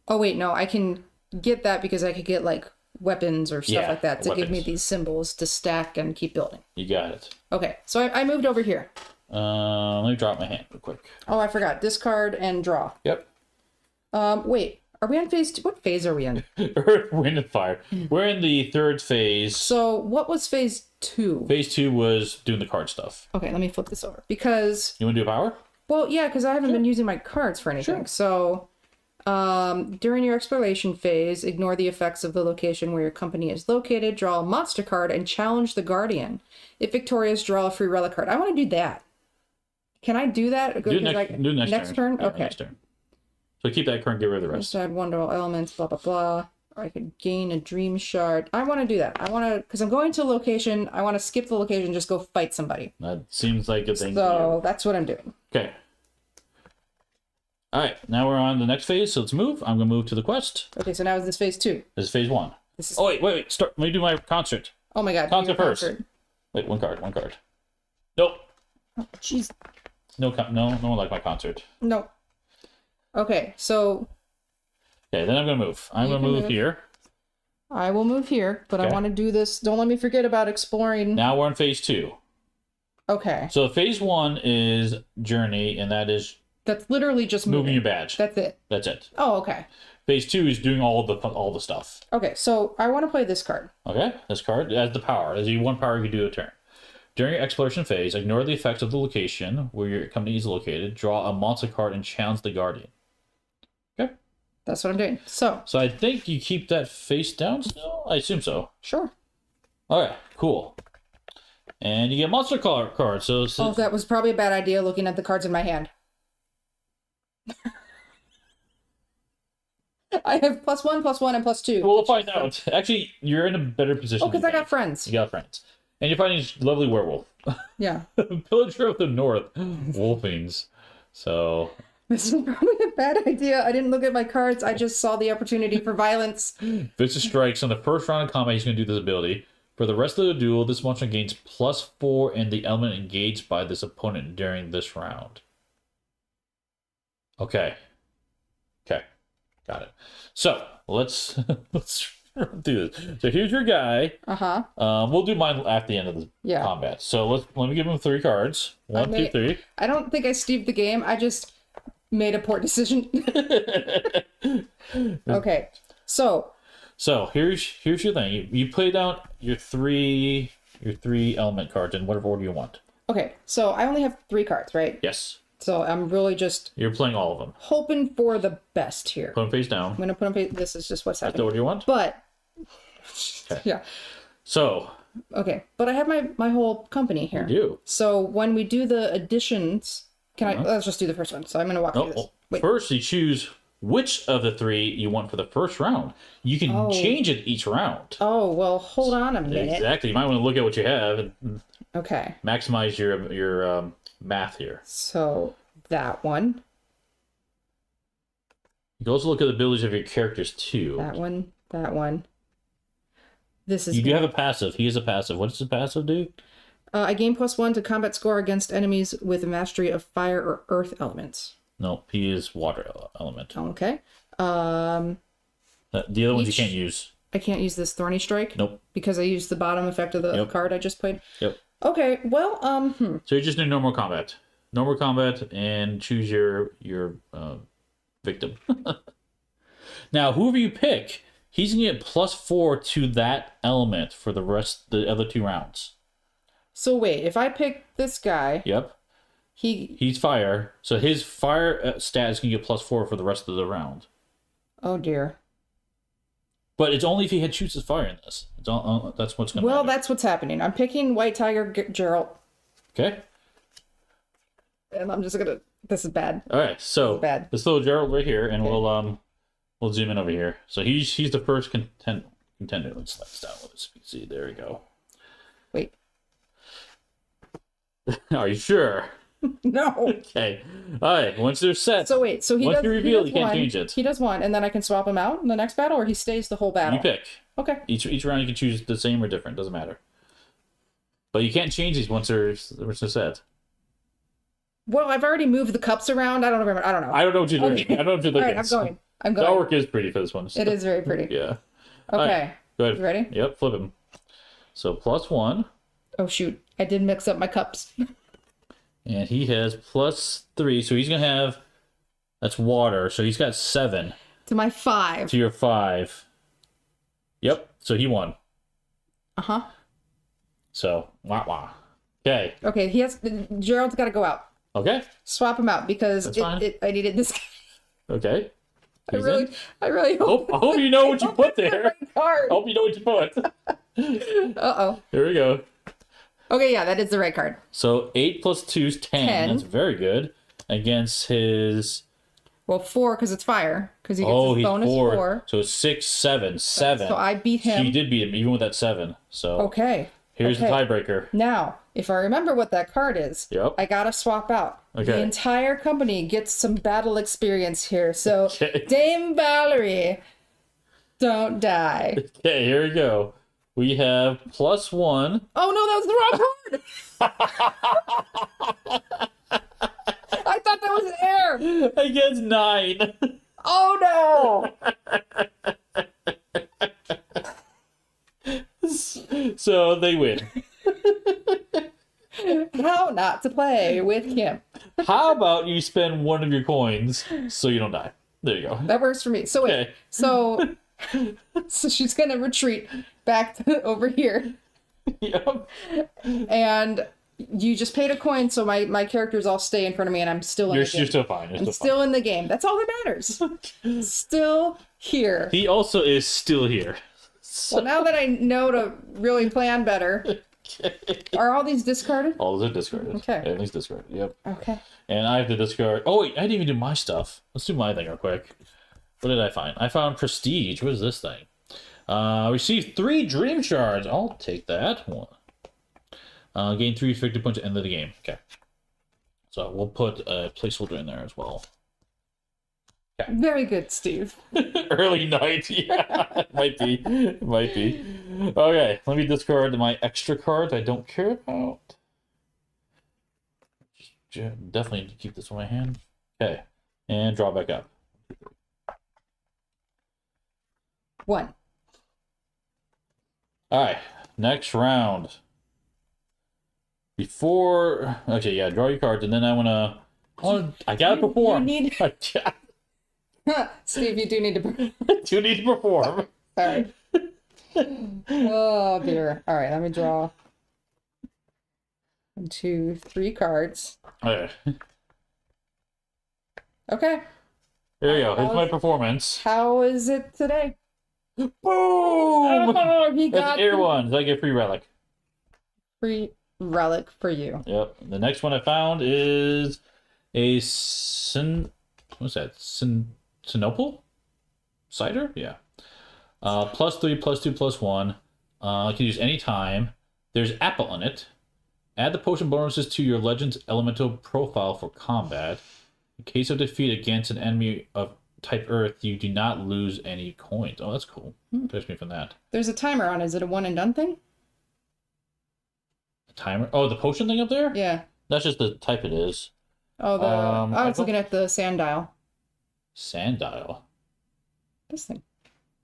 S2: Oh wait, no, I can get that because I could get like weapons or stuff like that to give me these symbols to stack and keep building.
S1: You got it.
S2: Okay, so I moved over here.
S1: Let me drop my hand real quick.
S2: Oh, I forgot. Discard and draw.
S1: Yep.
S2: Wait. Are we on phase 2? What phase are we in?
S1: Earth, wind, and fire. We're in the 3rd phase.
S2: So what was phase 2?
S1: Phase 2 was doing the card stuff.
S2: Okay, let me flip this over. Because...
S1: You want to do power?
S2: Well, yeah, because I haven't been using my cards for anything. So, during your exploration phase, ignore the effects of the location where your company is located, draw a monster card, and challenge the Guardian. If victorious, draw a free relic card. I want to do that. Can I do that?
S1: Do next turn. Yeah,
S2: okay.
S1: Next turn. So keep that card, get rid of the rest.
S2: Just add 1 to all elements, blah, blah, blah. Or I could gain a dream shard. I want to do that. I want to, because I'm going to a location, I want to skip the location and just go fight somebody.
S1: That seems like a thing.
S2: So that's what I'm doing.
S1: Okay. All right, now we're on the next phase, so let's move. I'm going to move to the quest.
S2: Okay, so now is this phase 2?
S1: This is phase 1.
S2: This is...
S1: Oh, wait. Start. Let me do my concert.
S2: Oh my god.
S1: Concert first. Wait, one card. Nope.
S2: Oh, jeez.
S1: No one liked my concert.
S2: No. Okay, so...
S1: Okay, then I'm going to move. I'm going to move here.
S2: I will move here, but I want to do this. Don't let me forget about exploring.
S1: Now we're on phase 2.
S2: Okay.
S1: So phase 1 is journey, and that is...
S2: That's literally just
S1: moving your badge.
S2: That's it.
S1: That's it.
S2: Oh, okay.
S1: Phase 2 is doing all the stuff.
S2: Okay, so I want to play this card.
S1: Okay, this card has the power. As you 1 power, you can do a turn. During your exploration phase, ignore the effects of the location where your company is located. Draw a monster card and challenge the Guardian. Okay.
S2: That's what I'm doing. So
S1: I think you keep that face down still? I assume so.
S2: Sure.
S1: Alright, cool. And you get monster card. So
S2: that was probably a bad idea looking at the cards in my hand. I have +1, +1, and +2.
S1: Well, we'll find out. Actually, you're in a better position.
S2: Oh, because I got friends.
S1: You got friends. And you're fighting a lovely werewolf.
S2: Yeah.
S1: Pillager of the North. Wolfings. So...
S2: This is probably a bad idea. I didn't look at my cards. I just saw the opportunity for violence.
S1: Vicious strikes. On the first round of combat, he's going to do this ability. For the rest of the duel, this monster gains +4 in the element engaged by this opponent during this round. Okay. Got it. So, let's do this. So here's your guy.
S2: Uh-huh.
S1: We'll do mine at the end of the combat. So let me give him 3 cards. 1, 2, 3.
S2: I don't think I Steved the game. I just made a poor decision. Okay. So
S1: here's your thing. You play down your three element cards in whatever order you want.
S2: Okay. So I only have 3 cards, right?
S1: Yes.
S2: So I'm really just...
S1: You're playing all of them.
S2: Hoping for the best here.
S1: Put them face down.
S2: I'm going to put them face... This is just what's happening.
S1: That's the order you want?
S2: But...
S1: Okay.
S2: Yeah.
S1: So...
S2: Okay. But I have my whole company here.
S1: You do.
S2: So when we do the additions... Let's just do the first one. So I'm going to walk through this. Wait.
S1: First, you choose which of the 3 you want for the first round. You can change it each round.
S2: Oh, well, hold on a minute.
S1: Exactly. You might want to look at what you have and maximize your math here.
S2: So that one.
S1: You can also look at the abilities of your characters too.
S2: That one. This is...
S1: You do have a passive. He has a passive. What does the passive do?
S2: I gain +1 to combat score against enemies with a mastery of fire or earth elements.
S1: No, he is water element.
S2: Okay.
S1: The other ones you can't use.
S2: I can't use this Thorny Strike?
S1: Nope.
S2: Because I used the bottom effect of the card I just played?
S1: Yep.
S2: Okay, well,
S1: So you just do normal combat. Normal combat and choose your victim. Now, whoever you pick, he's going to get +4 to that element for the other 2 rounds.
S2: So wait, if I pick this guy,
S1: Yep. He's fire, so his fire stat is gonna get +4 for the rest of the round.
S2: oh dear.
S1: But it's only if he had chooses fire in this. It's all, that's what's gonna.
S2: Well,
S1: matter.
S2: that's what's happening. I'm picking White Tiger Gerald,
S1: Okay.
S2: and I'm just gonna. This is bad.
S1: All right. So
S2: Bad.
S1: this little Gerald right here, and we'll zoom in over here. So he's the first contender. Let's slide down with this. See, there we go.
S2: Wait.
S1: Are you sure?
S2: No.
S1: Okay. All right. Once they're set.
S2: So wait. So he
S1: once
S2: does.
S1: you reveal,
S2: he
S1: you
S2: does
S1: can't
S2: one.
S1: change it.
S2: He does one, and then I can swap him out in the next battle, or he stays the whole battle.
S1: You pick.
S2: Okay.
S1: Each round you can choose the same or different. Doesn't matter. But you can't change these once they're set.
S2: Well, I've already moved the cups around. I don't remember. I don't know.
S1: I don't know what you're doing.
S2: Okay.
S1: I don't know what you're
S2: All
S1: looking
S2: right,
S1: at.
S2: I'm
S1: The
S2: going.
S1: artwork is pretty for this one. So.
S2: It is very pretty.
S1: Yeah.
S2: Okay.
S1: Right, go ahead.
S2: You ready?
S1: Yep. Flip him. So +1.
S2: Oh shoot! I did mix up my cups.
S1: And he has +3, so he's gonna have. That's water, so he's got 7
S2: To my 5.
S1: to your 5. Yep. So he won.
S2: Uh-huh.
S1: So wah. Okay.
S2: Okay, Gerald's got to go out.
S1: Okay.
S2: Swap him out because
S1: That's fine.
S2: I needed this guy.
S1: Okay.
S2: I
S1: He's
S2: really,
S1: in.
S2: I really hope.
S1: I hope you know what you put there.
S2: Card.
S1: I hope you know what you put.
S2: Uh-oh.
S1: Here we go.
S2: Okay, yeah, that is the right card.
S1: So 8 + 2 is 10.
S2: 10.
S1: That's very good. Against his.
S2: Well, 4 because it's fire. Because he gets
S1: Oh,
S2: his
S1: he's
S2: bonus 4.
S1: So 6, 7.
S2: So I beat him.
S1: You did beat him, even with that 7. So
S2: Okay.
S1: here's
S2: okay.
S1: the tiebreaker.
S2: Now, if I remember what that card is,
S1: Yep.
S2: I gotta swap out.
S1: Okay.
S2: The entire company gets some battle experience here. So,
S1: Okay.
S2: Dame Valerie, don't die.
S1: Okay, here we go. We have +1.
S2: Oh no, that was the wrong card! I thought that was an air!
S1: Against 9.
S2: Oh no!
S1: So they win.
S2: How not to play with Kim.
S1: How about you spend one of your coins so you don't die? There you go.
S2: That works for me. So wait,
S1: Okay.
S2: so she's gonna retreat back to over here.
S1: Yep.
S2: And you just paid a coin, so my characters all stay in front of me, and I'm still in
S1: You're
S2: the game.
S1: still fine. You're
S2: I'm
S1: still
S2: still in the game. That's all that matters. Still here.
S1: fine. He also is still here. So,
S2: Well, now that I know to really plan better, are all these discarded?
S1: all those are discarded.
S2: Okay.
S1: Everything's discarded. Yep.
S2: Okay.
S1: And I have to discard. Oh, wait. I didn't even do my stuff. Let's do my thing real quick. What did I find? I found Prestige. What is this thing? Receive 3 Dream Shards. I'll take that one. Gain 3 effective points at the end of the game. Okay. So we'll put a placeholder in there as well.
S2: Very good, Steve.
S1: Early night. Yeah, it might be. It might be. Okay, let me discard my extra cards I don't care about. Definitely need to keep this in my hand. Okay, and draw back up.
S2: 1.
S1: All right, next round. Before, okay, yeah, draw your cards, and then I gotta perform.
S2: You need... Steve, you do need to...
S1: You need to perform.
S2: Sorry. Oh, dear. All right, let me draw 1, 2, 3 cards.
S1: Okay,
S2: Okay.
S1: there you go. Here's my performance.
S2: How is it today?
S1: Boom!
S2: Oh, he
S1: That's
S2: got
S1: air one. I get free relic.
S2: free relic for you.
S1: Yep. The next one I found is a what's that? Sinopal? Cider? Yeah. +3, +2, +1. I can use any time. There's apple in it. Add the potion bonuses to your Legends Elemental profile for combat. In case of defeat against an enemy of type Earth, you do not lose any coins. Oh, that's cool. Protects me from that.
S2: There's a timer on. Is it a one and done thing?
S1: Timer? Oh, the potion thing up there?
S2: Yeah.
S1: That's just the type it is.
S2: Oh, I was
S1: I
S2: looking at the sand dial.
S1: Sand dial.
S2: This thing,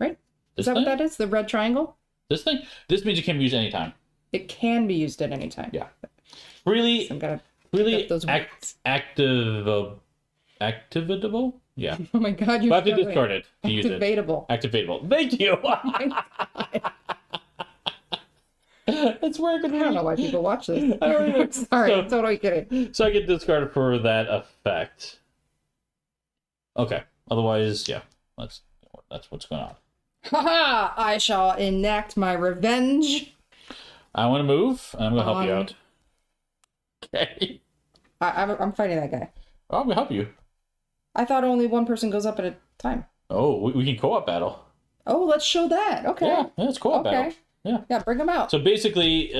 S2: right?
S1: This
S2: Is that
S1: thing?
S2: what that is? The red triangle?
S1: This thing? This means it can be used anytime.
S2: It can be used at any time.
S1: Yeah. Really,
S2: So I'm gonna
S1: really
S2: get those words.
S1: activatable? Yeah.
S2: Oh my god, you
S1: But I have to discard it to use it.
S2: Activatable.
S1: Activatable. Thank you.
S2: Oh my God.
S1: It's working.
S2: I don't know why people watch this.
S1: I don't know.
S2: Sorry, I'm totally kidding.
S1: So I get discarded for that effect. Okay. Otherwise, yeah. That's what's going on.
S2: Haha! I shall enact my revenge.
S1: I want to move, and I'm going to help you out. Okay.
S2: I'm fighting that guy.
S1: Oh, I'm going to help you.
S2: I thought only one person goes up at a time.
S1: Oh, we can co-op battle.
S2: Oh, let's show that. Okay.
S1: Yeah, it's co-op battle. Yeah.
S2: Yeah, bring them out.
S1: So basically,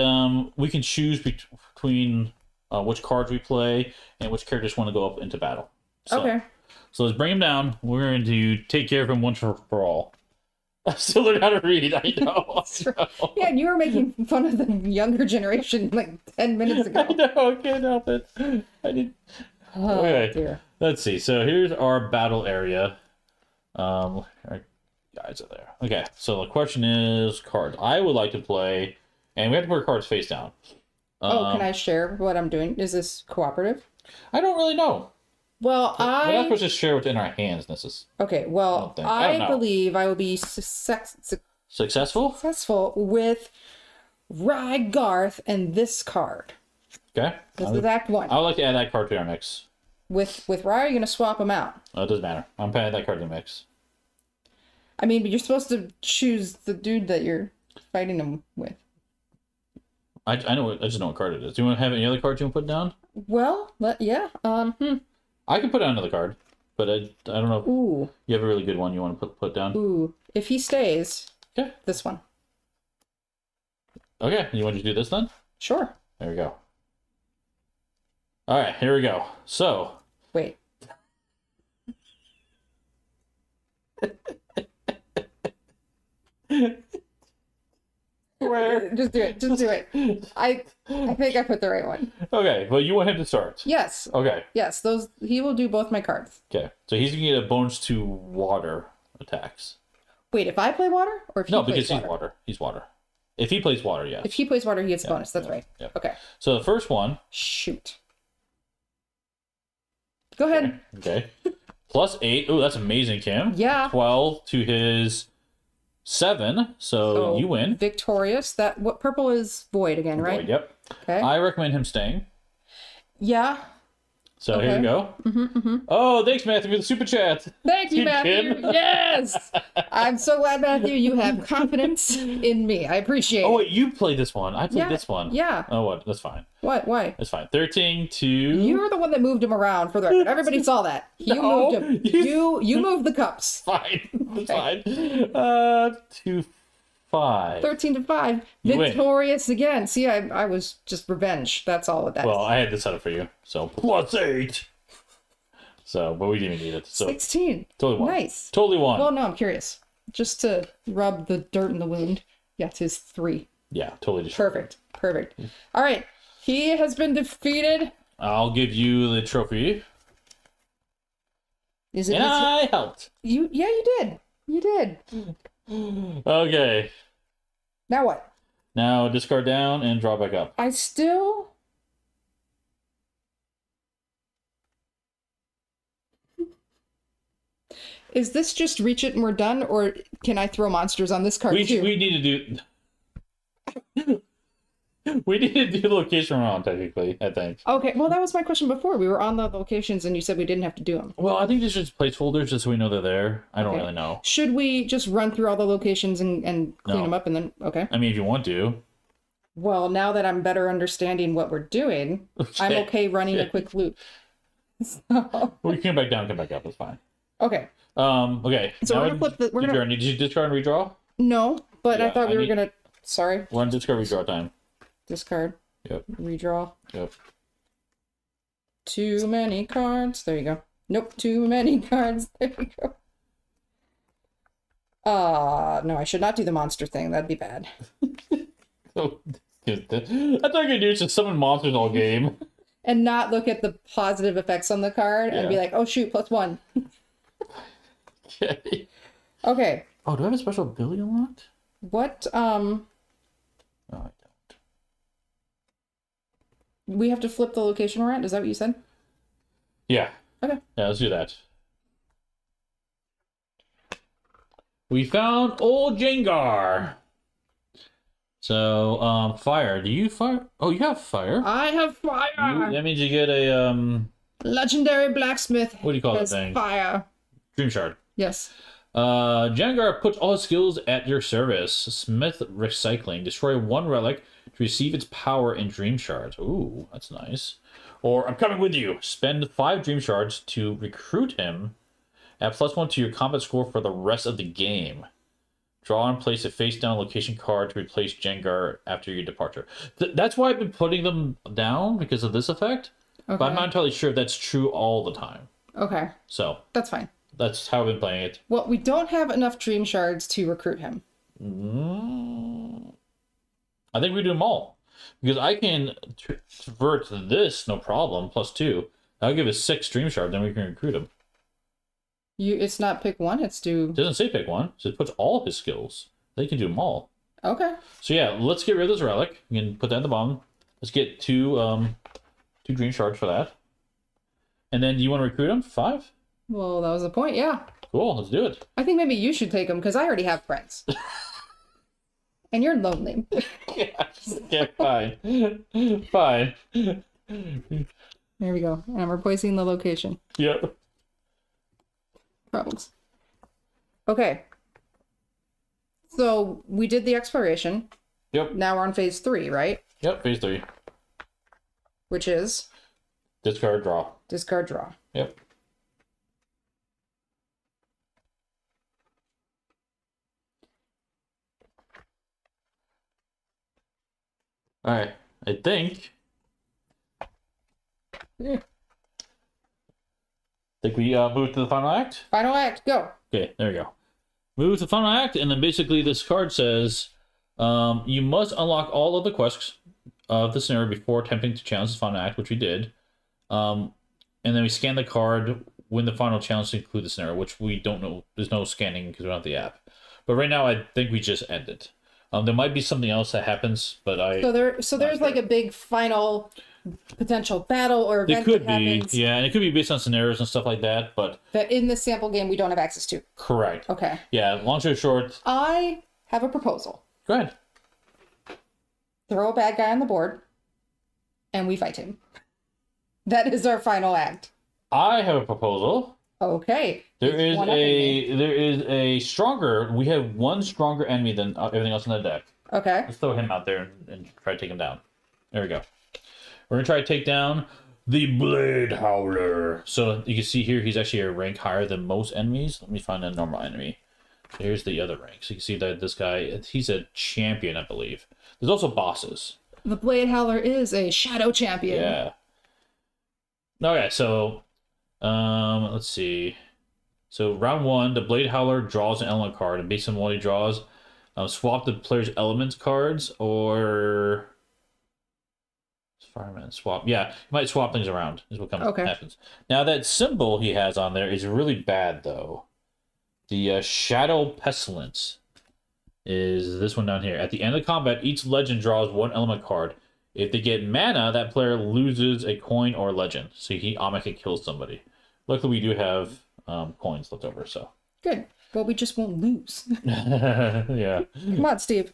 S1: we can choose between which cards we play and which characters want to go up into battle. So,
S2: okay.
S1: So let's bring him down. We're going to take care of him once for all. I still learn how to read. I know.
S2: Yeah, and you were making fun of the younger generation like 10 minutes ago.
S1: I know. I can't help it. I did.
S2: Oh,
S1: Okay.
S2: dear.
S1: Let's see. So here's our battle area. Our guys are there. Okay. So the question is cards. I would like to play, and we have to put our cards face down.
S2: Can I share what I'm doing? Is this cooperative?
S1: I don't really know.
S2: Well,
S1: We're not supposed to share what's in our hands.
S2: Okay, well, I believe I will be successful with Garth and this card.
S1: Okay.
S2: This is Act 1.
S1: I would like to add that card to our mix.
S2: With Rye, you're going to swap them out.
S1: Oh, it doesn't matter. I'm putting that card in the mix.
S2: I mean, but you're supposed to choose the dude that you're fighting him with.
S1: I just know what card it is. Do you want to have any other cards you want to put down?
S2: Well, yeah.
S1: I can put down another card, but I don't know if you have a really good one you want to put down.
S2: Ooh. If he stays,
S1: okay.
S2: This one.
S1: Okay, you want to do this then?
S2: Sure.
S1: There we go. All right, here we go. So.
S2: Wait.
S1: Where?
S2: Just do it. I think I put the right one.
S1: Okay, well, you want him to start.
S2: Yes.
S1: Okay.
S2: Yes, he will do both my cards.
S1: Okay, so he's gonna get a bonus to water attacks.
S2: Wait, if I play water or if he plays water? No, because
S1: he's water. He's water. If he plays water, yes.
S2: If he plays water, he gets a bonus. That's right.
S1: Yep.
S2: Okay.
S1: So the first one.
S2: Shoot. Go ahead.
S1: Okay. +8. Oh, that's amazing, Kim.
S2: Yeah.
S1: 12 to his 7. So you win.
S2: Victorious. What purple is void again, right?
S1: Void, yep.
S2: Okay.
S1: I recommend him staying.
S2: Yeah.
S1: So here we go. Oh, thanks, Matthew, for the super chat.
S2: Thank you, Matthew. Yes. I'm so glad, Matthew, you have confidence in me. I appreciate it.
S1: Oh, wait, you played this one. I played this one.
S2: Yeah.
S1: Oh, what? That's fine.
S2: What? Why?
S1: That's fine. 13 to...
S2: You're the one that moved him around, for the record. Everybody saw that. You moved him. You moved the cups.
S1: Fine. That's fine. To 5.
S2: 13 to 5. You Victorious win. Again. See, I was just revenge. That's all of that.
S1: Well, I had this set up for you. So +8. So, but we didn't need it. So
S2: 16.
S1: Totally won.
S2: Nice.
S1: Totally won.
S2: Well, no, I'm curious. Just to rub the dirt in the wound. Yeah, it's his 3.
S1: Yeah, totally destroyed.
S2: Perfect. All right. He has been defeated.
S1: I'll give you the trophy. I helped.
S2: Yeah, you did. You did.
S1: Okay.
S2: Now what?
S1: Now discard down and draw back up.
S2: I still... Is this just reach it and we're done, or can I throw monsters on this card too?
S1: We need to do... We need to do the location around, technically, I think.
S2: Okay, well, that was my question before. We were on the locations, and you said we didn't have to do them.
S1: Well, I think these are just placeholders, just so we know they're there. I don't really know.
S2: Should we just run through all the locations and clean them up, and then... Okay.
S1: I mean, if you want to.
S2: Well, now that I'm better understanding what we're doing, I'm okay running a quick loop. So...
S1: Well, you can come back down, come back up. That's fine.
S2: Okay.
S1: Okay.
S2: So we're gonna flip the...
S1: Did you discard and redraw?
S2: No, but I thought we were gonna... Sorry.
S1: We're on discard redraw time.
S2: Discard.
S1: Yep.
S2: Redraw.
S1: Yep.
S2: Too many cards. There you go. Nope. Too many cards. There you go. No, I should not do the monster thing. That'd be bad.
S1: I thought you could do just summon monsters all game.
S2: And not look at the positive effects on the card and be like, oh shoot, +1.
S1: Okay.
S2: Okay.
S1: Oh, do I have a special ability unlocked?
S2: What,
S1: No, I don't.
S2: We have to flip the location we're at? Is that what you said?
S1: Yeah.
S2: Okay.
S1: Yeah, let's do that. We found old Jengar. So, fire. Do you fire? Oh, you have fire.
S2: I have fire.
S1: That means you get a
S2: Legendary blacksmith.
S1: What do you call that
S2: has
S1: thing?
S2: Fire.
S1: dream shard.
S2: Yes.
S1: Jengar puts all his skills at your service. Smith recycling. Destroy one relic to receive its power in dream shards. Ooh, that's nice. Or I'm coming with you. Spend 5 dream shards to recruit him. Add +1 to your combat score for the rest of the game. Draw and place a face-down location card to replace Jengar after your departure. That's why I've been putting them down, because of this effect.
S2: Okay.
S1: But I'm not entirely sure if that's true all the time.
S2: Okay.
S1: So
S2: that's fine.
S1: That's how I've been playing it.
S2: Well, we don't have enough dream shards to recruit him.
S1: I think we do them all. Because I can convert this, no problem, +2. I'll give it 6 dream shards, then we can recruit him.
S2: It's not pick one, it's do...
S1: It doesn't say pick one, so it puts all his skills. They can do them all.
S2: Okay.
S1: So yeah, let's get rid of this relic. We can put that in the bottom. Let's get 2 dream shards for that. And then do you want to recruit him? 5?
S2: Well, that was the point, yeah.
S1: Cool, let's do it.
S2: I think maybe you should take him, because I already have friends. And you're lonely.
S1: Yeah, fine. Fine.
S2: There we go. And I'm replacing the location.
S1: Yep.
S2: Problems. Okay. So we did the exploration.
S1: Yep.
S2: Now we're on phase 3, right?
S1: Yep, phase 3.
S2: Which is?
S1: Discard, draw.
S2: Discard, draw.
S1: Yep. Alright, I think...
S2: Yeah.
S1: Think we move to the final act?
S2: Final act, go.
S1: Okay, there we go. Move to the final act, and then basically this card says you must unlock all of the quests of the scenario before attempting to challenge the final act, which we did. And then we scan the card when the final challenge to include the scenario, which we don't know. There's no scanning because we don't have the app. But right now, I think we just end it. There might be something else that happens, but
S2: So there's like a big final potential battle or event
S1: it could
S2: that
S1: be,
S2: happens
S1: yeah, and it could be based on scenarios and stuff like that. But
S2: that in the sample game we don't have access to.
S1: correct.
S2: Okay.
S1: Yeah, long story short.
S2: I have a proposal.
S1: Go ahead.
S2: Throw a bad guy on the board, and we fight him. That is our final act.
S1: I have a proposal.
S2: Okay.
S1: There is a stronger. We have one stronger enemy than everything else in the deck.
S2: Okay.
S1: Let's throw him out there and try to take him down. There we go. We're gonna try to take down the Blade Howler. So you can see here, he's actually a rank higher than most enemies. Let me find a normal enemy. So here's the other rank. So you can see that this guy, he's a champion, I believe. There's also bosses.
S2: The Blade Howler is a shadow champion.
S1: Yeah. Okay, so let's see. So round 1, the Blade Howler draws an element card, and based on what he draws, swap the player's elements cards, or fireman swap. Yeah, you might swap things around. Is what happens. Now that symbol he has on there is really bad though. The Shadow Pestilence is this one down here. At the end of combat, each legend draws 1 element card. If they get mana, that player loses a coin or legend. So he automatically kills somebody. Luckily, we do have coins left over, so.
S2: Good. Well, we just won't lose.
S1: Yeah.
S2: Come on, Steve.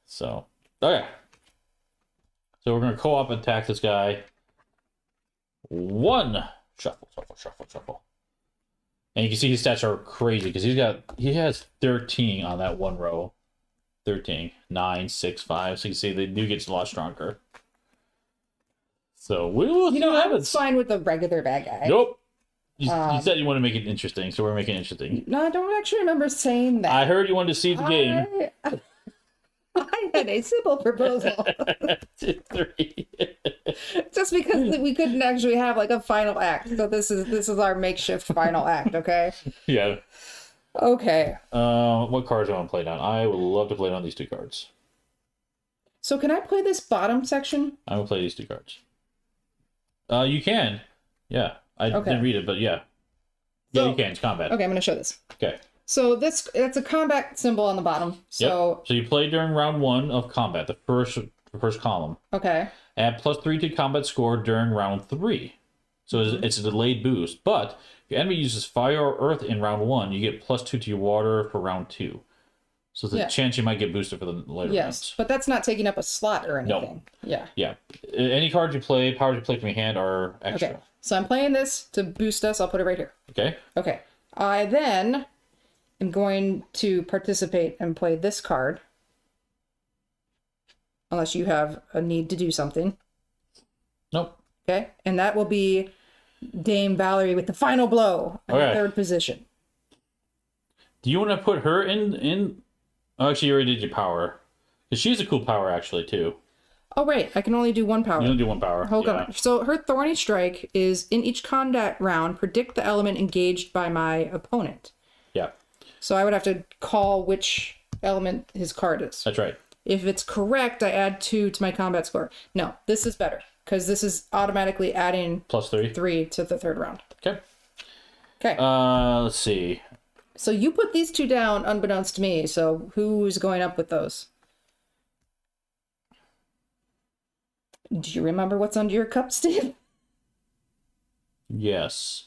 S1: So, okay. So we're going to co-op attack this guy. 1. Shuffle, shuffle, shuffle, shuffle. And you can see his stats are crazy because he has 13 on that one row. 13, 9, 6, 5. So you can see they do get a lot stronger. So we will see what
S2: I
S1: happens.
S2: was fine with the regular bad guy.
S1: Nope. You said you want to make it interesting, so we're making it interesting.
S2: No, I don't actually remember saying that.
S1: I heard you wanted to see the game.
S2: I had a simple proposal.
S1: 2, 3.
S2: Just because we couldn't actually have like a final act. So this is our makeshift final act, okay?
S1: Yeah.
S2: Okay.
S1: What cards do I want to play down? I would love to play down these 2 cards.
S2: So can I play this bottom section?
S1: I will play these 2 cards. You can. Yeah. I didn't read it, but yeah. Yeah, you can. It's combat.
S2: Okay, I'm going to show this.
S1: Okay.
S2: So that's a combat symbol on the bottom. So
S1: yep. So you play during round 1 of combat, the first column.
S2: Okay.
S1: Add +3 to combat score during round 3. So it's a delayed boost. But if your enemy uses fire or earth in round 1, you get +2 to your water for round 2. So there's a chance you might get boosted for the later
S2: Yes,
S1: rounds.
S2: but that's not taking up a slot or anything. Yeah.
S1: Yeah. Any cards you play, powers you play from your hand are extra.
S2: Okay. So I'm playing this to boost us. I'll put it right here.
S1: Okay.
S2: Okay. I then am going to participate and play this card. Unless you have a need to do something.
S1: Nope.
S2: Okay. And that will be Dame Valerie with the final blow in the third position.
S1: Do you want to put her in? Oh, actually, you already did your power. Because she's a cool power, actually, too.
S2: Oh, right. I can only do one power.
S1: You only do one power.
S2: Hold on. So her Thorny Strike is, in each combat round, predict the element engaged by my opponent.
S1: Yeah.
S2: So I would have to call which element his card is.
S1: That's right.
S2: If it's correct, I add 2 to my combat score. No, this is better. Because this is automatically adding...
S1: +3.
S2: 3 to the third round.
S1: Okay.
S2: Okay.
S1: Let's see.
S2: So you put these 2 down unbeknownst to me, so who's going up with those? Do you remember what's under your cup, Steve?
S1: Yes.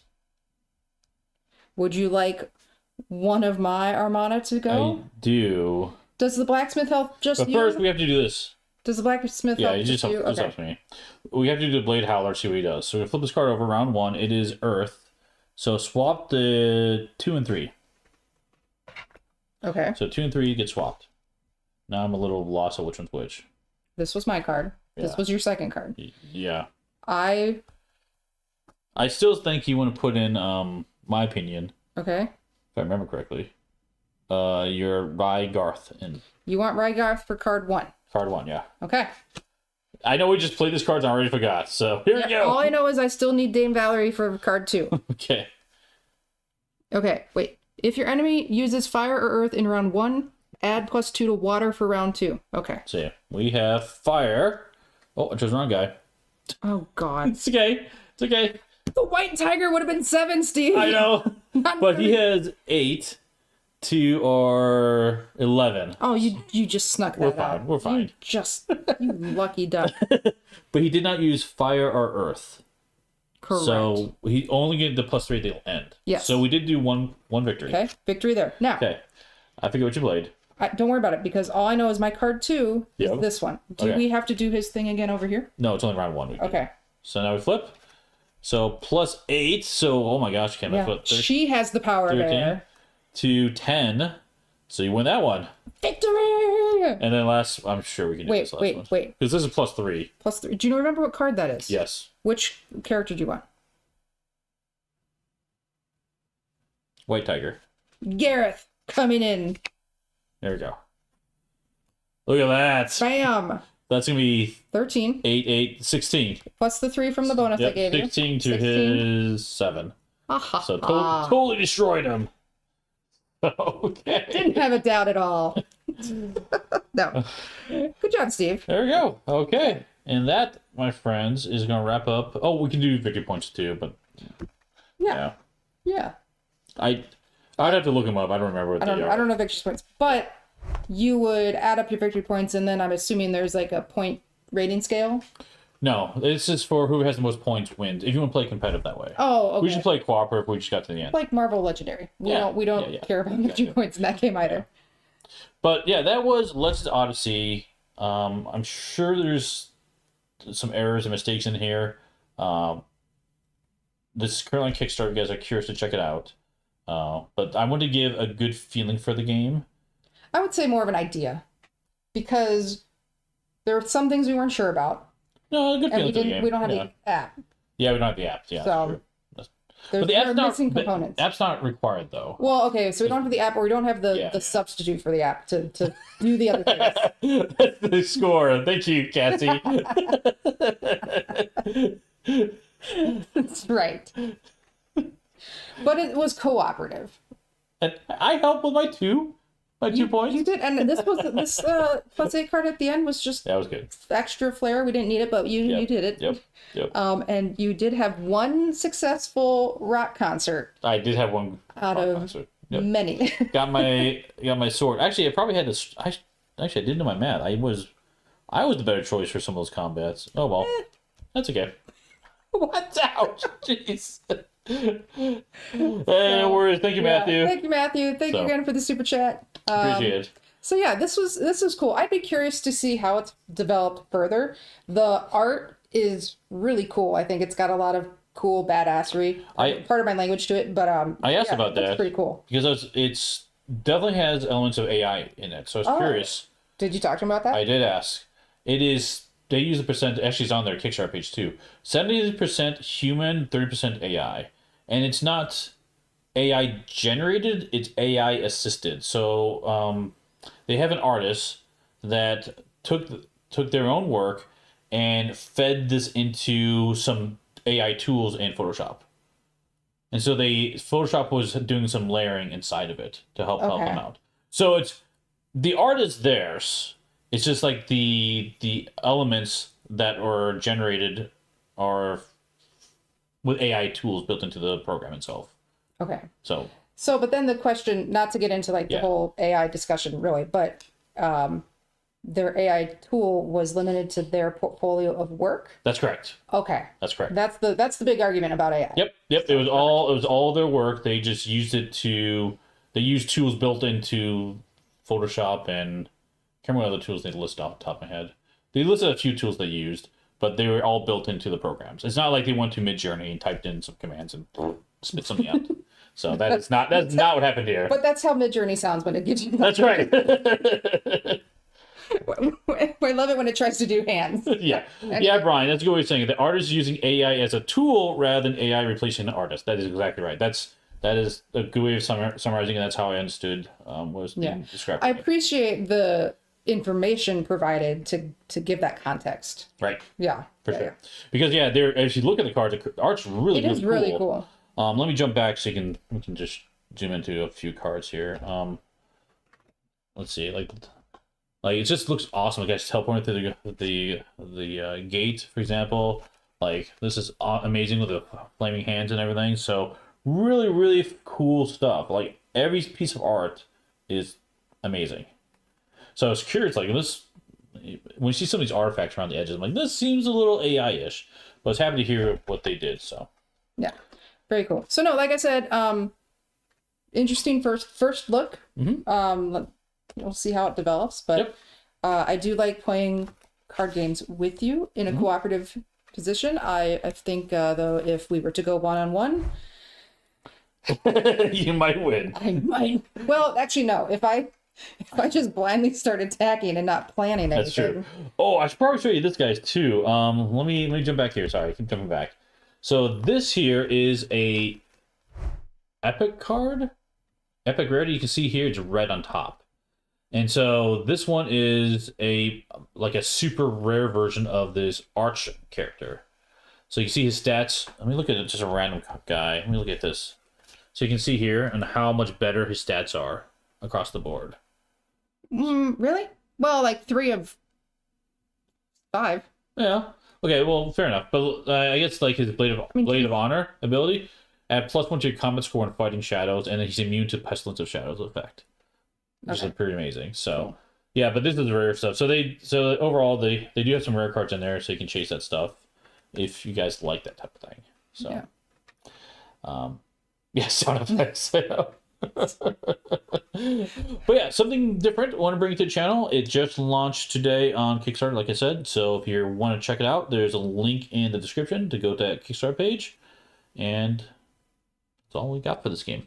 S2: Would you like one of my Armada to go?
S1: I do.
S2: Does the blacksmith help just
S1: But
S2: you?
S1: first, we have to do this.
S2: Does the blacksmith help
S1: Yeah,
S2: just you?
S1: just helps me. We have to do the Blade Howler, see what he does. So we flip this card over, round 1. It is Earth. So swap the 2 and 3.
S2: Okay.
S1: So 2 and 3 get swapped. Now I'm a little lost at which one's which.
S2: This was my card.
S1: Yeah.
S2: This was your second card.
S1: Yeah.
S2: I
S1: still think you want to put in, my opinion,
S2: Okay.
S1: if I remember correctly, your Rye Garth in
S2: You want Rygarth for card 1.
S1: card 1, yeah.
S2: Okay.
S1: I know we just played this card and I already forgot, so here we go.
S2: All I know is I still need Dame Valerie for card 2.
S1: Okay.
S2: Okay, wait. If your enemy uses fire or earth in round 1, add +2 to water for round 2. Okay.
S1: So yeah, we have fire. Oh, I chose the wrong guy.
S2: Oh, God.
S1: It's okay. It's okay.
S2: The white tiger would have been 7, Steve.
S1: I know. But he has 8, 2, or 11.
S2: Oh, you just snuck that
S1: We're fine.
S2: out.
S1: We're fine.
S2: You lucky duck.
S1: But he did not use fire or earth.
S2: Correct.
S1: So he only get the +3 at the end.
S2: Yes.
S1: So we did do one victory.
S2: Okay, victory there. Now,
S1: Okay. I forget what you played.
S2: don't worry about it because all I know is my card 2 is
S1: Yep.
S2: this one. Do
S1: Okay.
S2: we have to do his thing again over here?
S1: No, it's only round 1.
S2: Okay.
S1: So now we flip. So +8. So, oh my gosh, Kim,
S2: Yeah.
S1: that's what,
S2: She has the power
S1: 13
S2: there.
S1: to 10. So you win that one.
S2: Victory!
S1: And then last, I'm sure we can do this last one.
S2: Wait.
S1: Because this is +3.
S2: +3. Do you remember what card that is?
S1: Yes.
S2: Which character do you want?
S1: White Tiger.
S2: Gareth coming in.
S1: There we go. Look at that.
S2: Bam!
S1: That's going to be
S2: 13
S1: 8, 8, 16.
S2: plus the 3 from the bonus I
S1: Yep,
S2: gave
S1: 16 to
S2: 16.
S1: his 7.
S2: Aha.
S1: So totally destroyed him. Okay.
S2: Didn't have a doubt at all. No. Good job, Steve.
S1: There we go. Okay. And that, my friends, is going to wrap up. Oh, we can do victory points too, but
S2: Yeah.
S1: yeah.
S2: Yeah.
S1: I'd have to look them up. I don't remember what they are.
S2: I don't know victory points, but you would add up your victory points, and then I'm assuming there's like a point rating scale.
S1: No, this is for who has the most points wins. If you want to play competitive that way.
S2: Oh, okay.
S1: We should play cooperative. We just got to the end.
S2: Like Marvel Legendary. We don't
S1: Yeah.
S2: care about victory points in that game either.
S1: But yeah, that was Legends Odyssey. I'm sure there's some errors and mistakes in here. This is currently on Kickstarter. If you guys are curious to check it out. But I want to give a good feeling for the game.
S2: I would say more of an idea, because there are some things we weren't sure about,
S1: No, a good
S2: and
S1: feeling for the game.
S2: we don't have the app.
S1: Yeah, we don't have the app. Yeah,
S2: So,
S1: that's true.
S2: There's
S1: But the app's not
S2: missing components.
S1: The app's not required though.
S2: Well, okay, so we don't have the app, or we don't have the substitute for the app to do the other things.
S1: That's the score. Thank you, Cassie.
S2: That's right. But it was cooperative.
S1: And I helped with my 2 points.
S2: You did, and this +8 card at the end was just
S1: That was good.
S2: extra flair. We didn't need it, but you did it.
S1: Yep.
S2: And you did have one successful rock concert
S1: I did have one
S2: out
S1: rock
S2: of
S1: concert. Yep.
S2: many.
S1: got my sword. Actually, I probably had this. Actually, I did do my math. I was the better choice for some of those combats. Oh well, that's okay. What's out? Jeez. Hey, no worries. Thank you, Matthew.
S2: Thank you, Matthew. Thank you again for the super chat.
S1: Appreciate it.
S2: So yeah, this was cool. I'd be curious to see how it's developed further. The art is really cool. I think it's got a lot of cool badassery. Part of my language to it, but
S1: I asked about that.
S2: That's pretty cool.
S1: Because it's definitely has elements of AI in it. So I was curious.
S2: Did you talk to him about that?
S1: I did ask. It is, they use the percent, actually it's on their Kickstarter page too. 70% human, 30% AI. And it's not AI generated, it's AI assisted. So they have an artist that took their own work and fed this into some AI tools in Photoshop. And so Photoshop was doing some layering inside of it to help them out. So it's, the art is theirs. It's just like the elements that were generated are with AI tools built into the program itself.
S2: Okay.
S1: So,
S2: but then the question, not to get into like the whole AI discussion really, but their AI tool was limited to their portfolio of work.
S1: That's correct.
S2: Okay.
S1: That's correct.
S2: That's the big argument about AI.
S1: Yep. It was all their work. They just used it they used tools built into Photoshop, and I can't remember what other tools they listed off the top of my head. They listed a few tools they used, but they were all built into the programs. It's not like they went to Midjourney and typed in some commands and spit something out. So that's not what happened here.
S2: But that's how Midjourney sounds when it gives you.
S1: That's right.
S2: I love it when it tries to do hands.
S1: Yeah, Brian, that's a good way of saying it. The artist is using AI as a tool rather than AI replacing the artist. That is exactly right. That is a good way of summarizing, and that's how I understood what was being described.
S2: I appreciate the information provided to give that context.
S1: Right.
S2: Yeah.
S1: For sure. Yeah. Because if you look at the cards, the art's really
S2: It is
S1: cool.
S2: really cool.
S1: Let me jump back so we can just zoom into a few cards here. Let's see, like it just looks awesome. Like, guys teleporting through the gate, for example. Like, this is amazing with the flaming hands and everything. So really, really cool stuff. Like, every piece of art is amazing. So I was curious, like, this, when you see some of these artifacts around the edges, I'm like, this seems a little AI-ish. But I was happy to hear what they did. So
S2: yeah, very cool. So no, like I said, interesting first look. Mm-hmm. We'll see how it develops, but I do like playing card games with you in a cooperative position. I think though, if we were to go one-on-one,
S1: you might win.
S2: I might. Well, actually, no. If I just blindly start attacking and not planning anything.
S1: That's true. Oh, I should probably show you this guy's too. Let me jump back here. Sorry, I keep jumping back. So this here is a epic card, epic rarity. You can see here it's red on top. And so this one is like a super rare version of this arch character. So you see his stats. Let me look at it, just a random guy. Let me look at this. So you can see here and how much better his stats are across the board.
S2: Really? Well, like 3 of 5.
S1: Yeah. Okay. Well, fair enough. But I guess like his Blade of Honor ability, add +1 to your combat score when fighting shadows, and then he's immune to Pestilence of Shadows effect. Which is pretty amazing. So, yeah, but this is rare stuff. So overall they do have some rare cards in there, so you can chase that stuff if you guys like that type of thing. So, sound effects. But yeah, something different I want to bring to the channel. It just launched today on Kickstarter, like I said. So if you want to check it out, there's a link in the description to go to that Kickstarter page, and that's all we got for this game.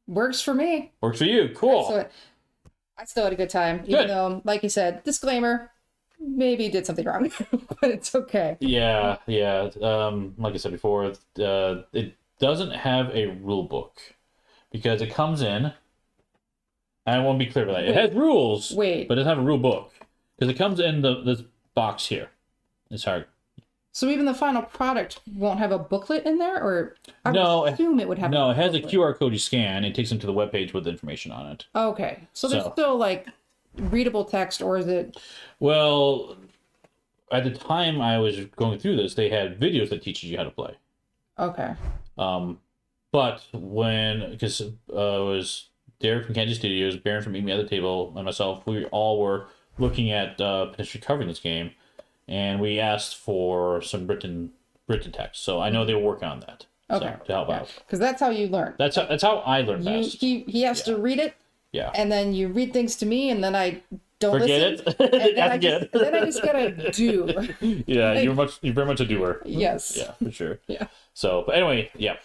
S2: Works for me.
S1: Works for you. Cool.
S2: So I still had a good time, even though, like you said, disclaimer, maybe did something wrong, but it's okay.
S1: Yeah. Like I said before, it doesn't have a rule book because it comes in. And I want to be clear about that. It has rules, but it doesn't have a rule book because it comes in this box here. It's hard.
S2: So even the final product won't have a booklet in there, or I would assume it would have.
S1: No, it has a QR code you scan. It takes them to the webpage with information on it.
S2: Okay, so there's still like readable text, or is it?
S1: Well, at the time I was going through this, they had videos that teach you how to play.
S2: Okay.
S1: But because it was Derek from Kansas Studios, Baron from Meet Me at the Table, and myself, we all were looking at potentially covering this game. And we asked for some written text, so I know they were working on that.
S2: Okay.
S1: To help out,
S2: because that's how you learn.
S1: That's how I learn best.
S2: He has to read it
S1: Yeah.
S2: And then you read things to me, and then I don't
S1: Forget
S2: listen.
S1: it.
S2: And then,
S1: Again.
S2: and then I just gotta do.
S1: Yeah,
S2: Like,
S1: you're very much a doer.
S2: yes.
S1: Yeah, for sure.
S2: Yeah.
S1: So, but anyway, yeah.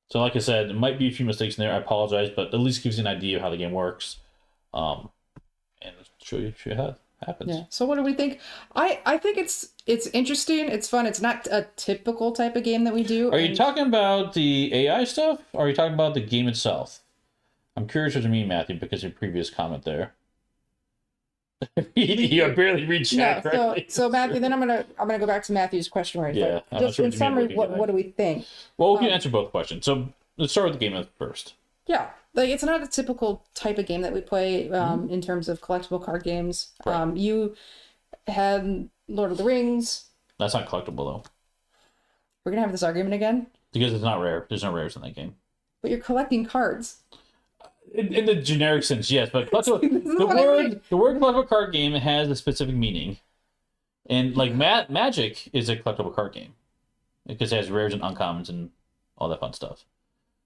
S1: So, like I said, it might be a few mistakes in there. I apologize, but at least gives you an idea of how the game works, and show you how it happens.
S2: Yeah. So what do we think? I think it's interesting. It's fun. It's not a typical type of game that we do.
S1: Are you talking about the AI stuff, or are you talking about the game itself? I'm curious what you mean, Matthew, because of your previous comment there. You barely read chat.
S2: No, so Matthew, then I'm gonna go back to Matthew's question where he's
S1: Yeah,
S2: like,
S1: I'm not
S2: just
S1: sure
S2: in
S1: what you mean
S2: summary,
S1: looking at
S2: what do we think?
S1: Well, we can answer both questions. So let's start with the game first.
S2: Yeah, like it's not a typical type of game that we play in terms of collectible card games.
S1: Right.
S2: You had Lord of the Rings.
S1: That's not collectible though,
S2: We're gonna have this argument again,
S1: because it's not rare. There's no rares in that game.
S2: but you're collecting cards.
S1: In the generic sense, yes, but collectible, the word collectible card game has a specific meaning, and like Magic is a collectible card game because it has rares and uncommons and all that fun stuff.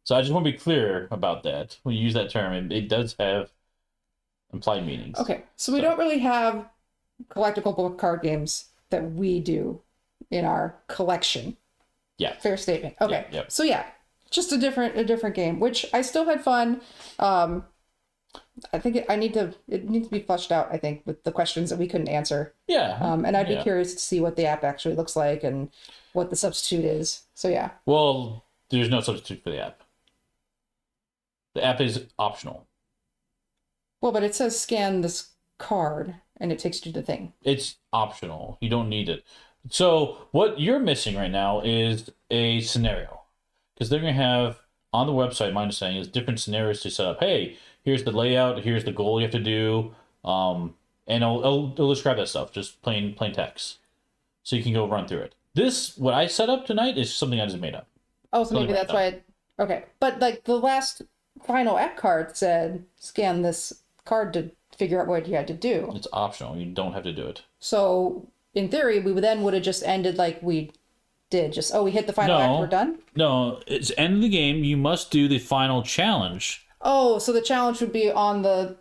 S1: So I just want to be clear about that. When you use that term, it does have implied meanings.
S2: Okay, so we don't really have collectible card games that we do in our collection.
S1: Yeah.
S2: Fair statement. Okay.
S1: Yep.
S2: So yeah, just a different game, which I still had fun. I think it needs to be fleshed out, I think, with the questions that we couldn't answer.
S1: Yeah.
S2: And I'd be curious to see what the app actually looks like and what the substitute is. So yeah.
S1: Well, there's no substitute for the app. The app is optional.
S2: Well, but it says scan this card and it takes you to the thing.
S1: It's optional. You don't need it. So what you're missing right now is a scenario. Because they're going to have, on the website, my understanding is different scenarios to set up. Hey, here's the layout, here's the goal you have to do, and it'll describe that stuff, just plain text. So you can go run through it. This, what I set up tonight, is something I just made up.
S2: Oh, so maybe that's why okay. But like the last final app card said, scan this card to figure out what you had to do.
S1: It's optional. You don't have to do it.
S2: So in theory, we would have just ended like we did. Just, we hit the final act, we're done?
S1: No, it's end of the game. You must do the final challenge.
S2: Oh, so the challenge would be on the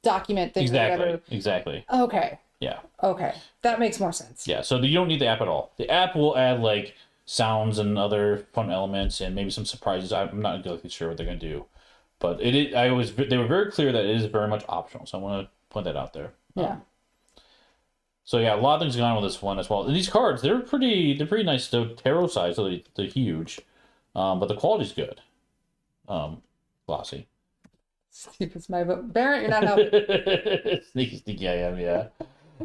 S2: document thing.
S1: Exactly.
S2: Or whatever.
S1: Exactly.
S2: Okay.
S1: Yeah.
S2: Okay. That makes more sense.
S1: Yeah, so you don't need the app at all. The app will add like sounds and other fun elements and maybe some surprises. I'm not exactly sure what they're going to do. But they were very clear that it is very much optional. So I want to point that out there.
S2: Yeah.
S1: So yeah, a lot of things going on with this one as well. And these cards, they're pretty nice. They're tarot size, so they're huge, but the quality's good. Glossy.
S2: It's my vote. Barrett, you're not helping.
S1: Sneaky, I am. Yeah.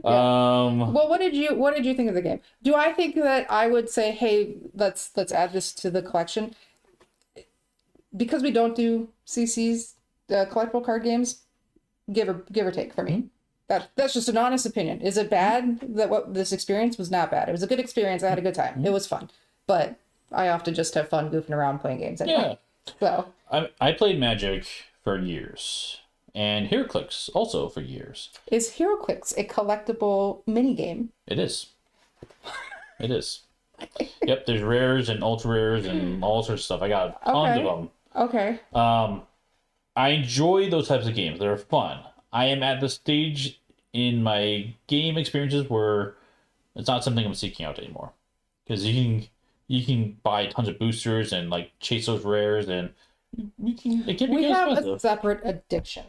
S2: Well, what did you think of the game? Do I think that I would say, hey, let's add this to the collection? Because we don't do CC's collectible card games, give or take for me. Mm-hmm. That's just an honest opinion. Is it bad that what this experience was not bad? It was a good experience. I had a good time. Mm-hmm. It was fun, but I often just have fun goofing around playing games anyway. Yeah. So
S1: I played Magic for years, and HeroClix also for years.
S2: Is HeroClix a collectible mini game?
S1: It is. It is. Yep. There's rares and ultra rares and all sorts of stuff. I got tons of them.
S2: Okay.
S1: I enjoy those types of games. They're fun. I am at the stage in my game experiences where it's not something I'm seeking out anymore, because you can buy tons of boosters and like chase those rares, and it can be
S2: we have
S1: expensive.
S2: a separate addiction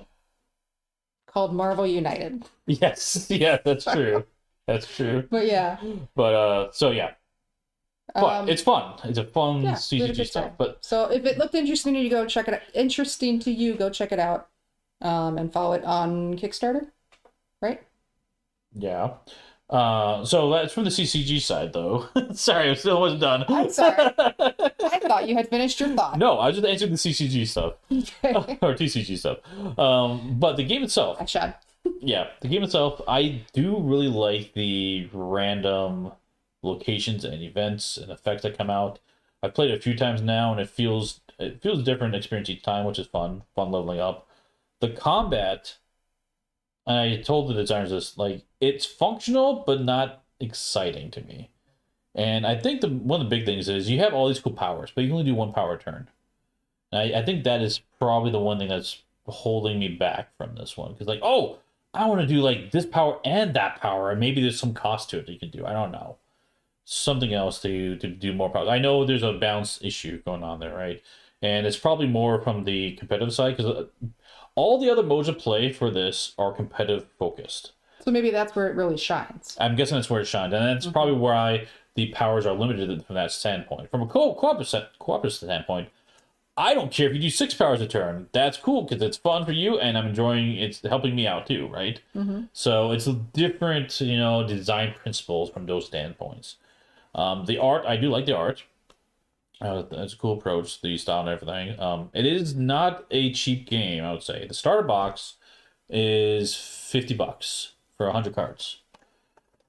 S2: called Marvel United.
S1: Yes, yeah, that's true. That's true.
S2: But yeah.
S1: But so yeah. But it's fun. It's a fun CGG stuff. But
S2: so if it looked interesting to you, go check it out. Go check it out. And follow it on Kickstarter, right?
S1: Yeah. So that's from the CCG side, though. Sorry, I still wasn't done.
S2: I'm sorry. I thought you had finished your thought.
S1: No, I was just answering the CCG stuff.
S2: Okay.
S1: Or TCG stuff. But the game itself.
S2: I should.
S1: Yeah, the game itself, I do really like the random locations and events and effects that come out. I've played it a few times now, and it feels different experience each time, which is fun leveling up. The combat, and I told the designers this, like, it's functional but not exciting to me. And I think one of the big things is you have all these cool powers, but you can only do one power a turn. And I think that is probably the one thing that's holding me back from this one because like, oh, I want to do like this power and that power, and maybe there's some cost to it that you can do. I don't know, something else to do more power. I know there's a balance issue going on there, right? And it's probably more from the competitive side because all the other modes of play for this are competitive focused.
S2: So maybe that's where it really shines.
S1: I'm guessing that's where it shined, and that's probably why the powers are limited from that standpoint. From a cooperative standpoint, I don't care if you do 6 powers a turn. That's cool because it's fun for you, and I'm enjoying. It's helping me out too, right? So it's different, design principles from those standpoints. The art, I do like the art. That's a cool approach, the style and everything. It is not a cheap game, I would say. The starter box is $50 for 100 cards.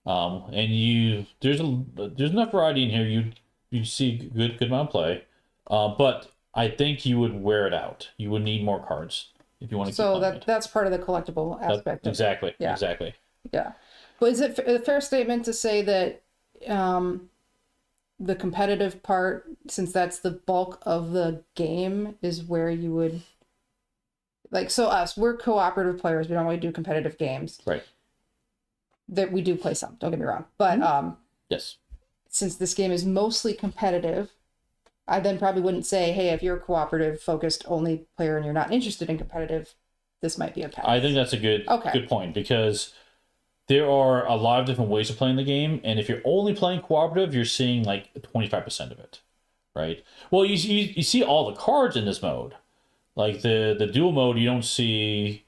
S1: And there's enough variety in here. You see good amount of play. But I think you would wear it out. You would need more cards if you want to.
S2: So
S1: keep
S2: that's part of the collectible aspect.
S1: Exactly.
S2: Yeah.
S1: Exactly.
S2: Yeah. But is it a fair statement to say that the competitive part, since that's the bulk of the game, is where you would like, so we're cooperative players. We don't really do competitive games.
S1: Right.
S2: That we do play some, don't get me wrong. But
S1: yes.
S2: Since this game is mostly competitive, I then probably wouldn't say, hey, if you're a cooperative focused only player and you're not interested in competitive, this might be a path.
S1: I think that's a good point because there are a lot of different ways of playing the game, and if you're only playing cooperative, you're seeing like 25% of it, right? Well, you see all the cards in this mode, like the dual mode. You don't see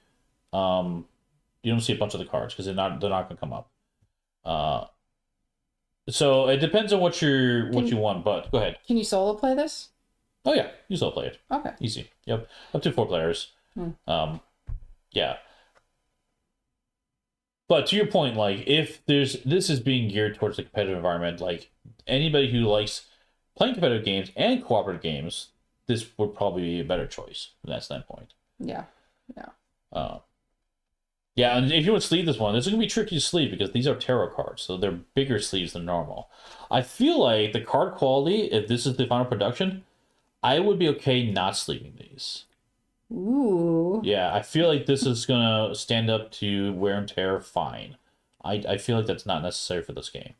S1: a bunch of the cards because they're not going to come up. So it depends on what you want. But go ahead.
S2: Can you solo play this?
S1: Oh yeah, you solo play it.
S2: Okay.
S1: Easy. Yep, up to 4 players. Yeah. But to your point, like if this is being geared towards the competitive environment, like anybody who likes playing competitive games and cooperative games, this would probably be a better choice from that standpoint.
S2: Yeah.
S1: Yeah, and if you want to sleeve this one, this is going to be tricky to sleeve because these are tarot cards, so they're bigger sleeves than normal. I feel like the card quality, if this is the final production, I would be okay not sleeving these.
S2: Ooh.
S1: Yeah, I feel like this is going to stand up to wear and tear fine. I feel like that's not necessary for this game.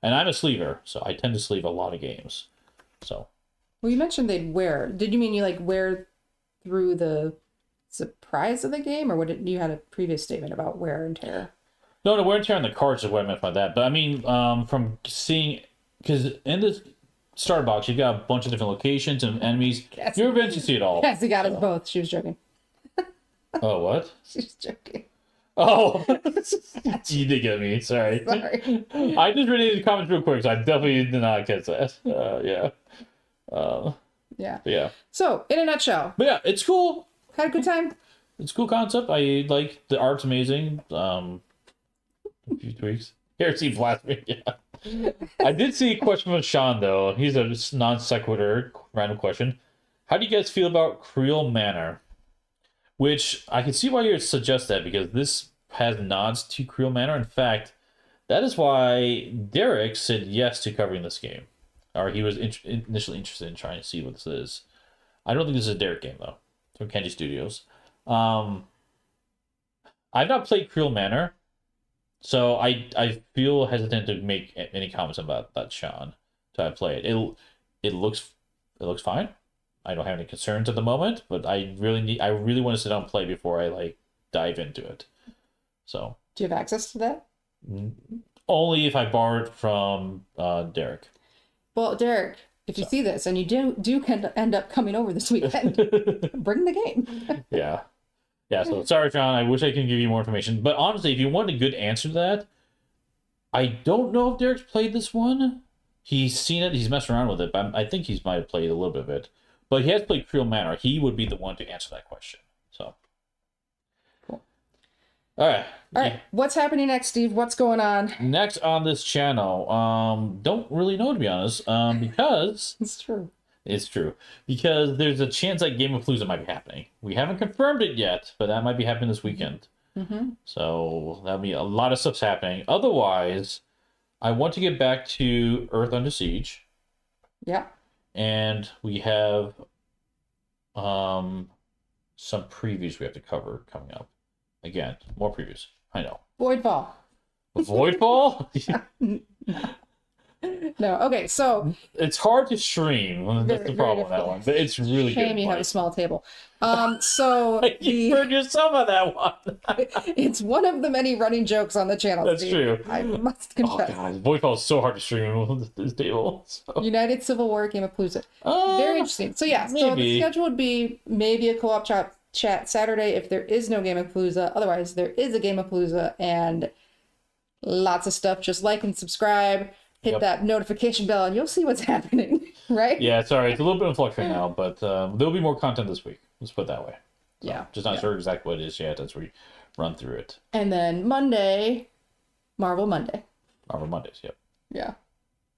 S1: And I'm a sleever, so I tend to sleeve a lot of games. So.
S2: Well, you mentioned they'd wear. Did you mean you like wear through the surprise of the game, or you had a previous statement about wear and tear?
S1: No, the wear and tear on the cards is what I meant by that. But I mean, from seeing, because in this starter box, you've got a bunch of different locations and enemies.
S2: Cassie.
S1: You eventually see it all.
S2: Cassie got us both. She was joking.
S1: Oh, what?
S2: She was joking.
S1: Oh, you did get me. Sorry.
S2: Sorry.
S1: I just read the comments real quick, so I definitely did not catch that. Yeah. Yeah.
S2: So, in a nutshell.
S1: But yeah, it's cool.
S2: Had a good time.
S1: It's a cool concept. I like the art's amazing. A few tweaks. Heresy blasphemy. Yeah. I did see a question from Sean though. He's a non sequitur random question. How do you guys feel about Creel Manor? Which I can see why you would suggest that because this has nods to Creel Manor. In fact, that is why Derek said yes to covering this game, or he was initially interested in trying to see what this is. I don't think this is a Derek game though. From Kenji Studios. I've not played Creel Manor, so I feel hesitant to make any comments about that, Sean. So I play it. It looks fine. I don't have any concerns at the moment, but I really want to sit down and play before I dive into it. So.
S2: Do you have access to that?
S1: Only if I borrow it from Derek.
S2: Well, Derek, if you see this and you do end up coming over this weekend, bring the game.
S1: Yeah. So sorry, John. I wish I could give you more information. But honestly, if you want a good answer to that, I don't know if Derek's played this one. He's seen it. He's messed around with it. But I think he might have played a little bit of it. But he has played Creel Manor. He would be the one to answer that question. So.
S2: Cool.
S1: All right.
S2: What's happening next, Steve? What's going on?
S1: Next on this channel, don't really know to be honest, because
S2: It's true.
S1: It's true. Because there's a chance that Game of Palooza might be happening. We haven't confirmed it yet, but that might be happening this weekend. So that'll be a lot of stuff's happening. Otherwise, I want to get back to Earth Under Siege.
S2: Yeah.
S1: And we have some previews we have to cover coming up. Again, more previews. I know.
S2: Voidfall.
S1: Voidfall?
S2: No. Okay. So
S1: It's hard to stream. That's the problem with that one. But it's really
S2: shame
S1: good.
S2: you have a small table. So
S1: You burned yourself on that one.
S2: it's one of the many running jokes on the channel.
S1: That's
S2: Steve.
S1: true.
S2: I must
S1: Oh
S2: confess.
S1: god, Voidfall is so hard to stream on this table. So.
S2: United Civil War Game of Palooza. Very interesting. So yeah, so the
S1: maybe.
S2: schedule would be maybe a co-op chat Saturday if there is no Game of Palooza. Otherwise, there is a Game of Palooza and lots of stuff. Just like and subscribe. Hit that notification bell and you'll see what's happening, right?
S1: Yeah, sorry, it's a little bit in flux right now, but there'll be more content this week. Let's put it that way. So,
S2: Yeah.
S1: just not sure exactly what it is yet as we run through it.
S2: And then Monday, Marvel Monday.
S1: Marvel Mondays, yep.
S2: Yeah.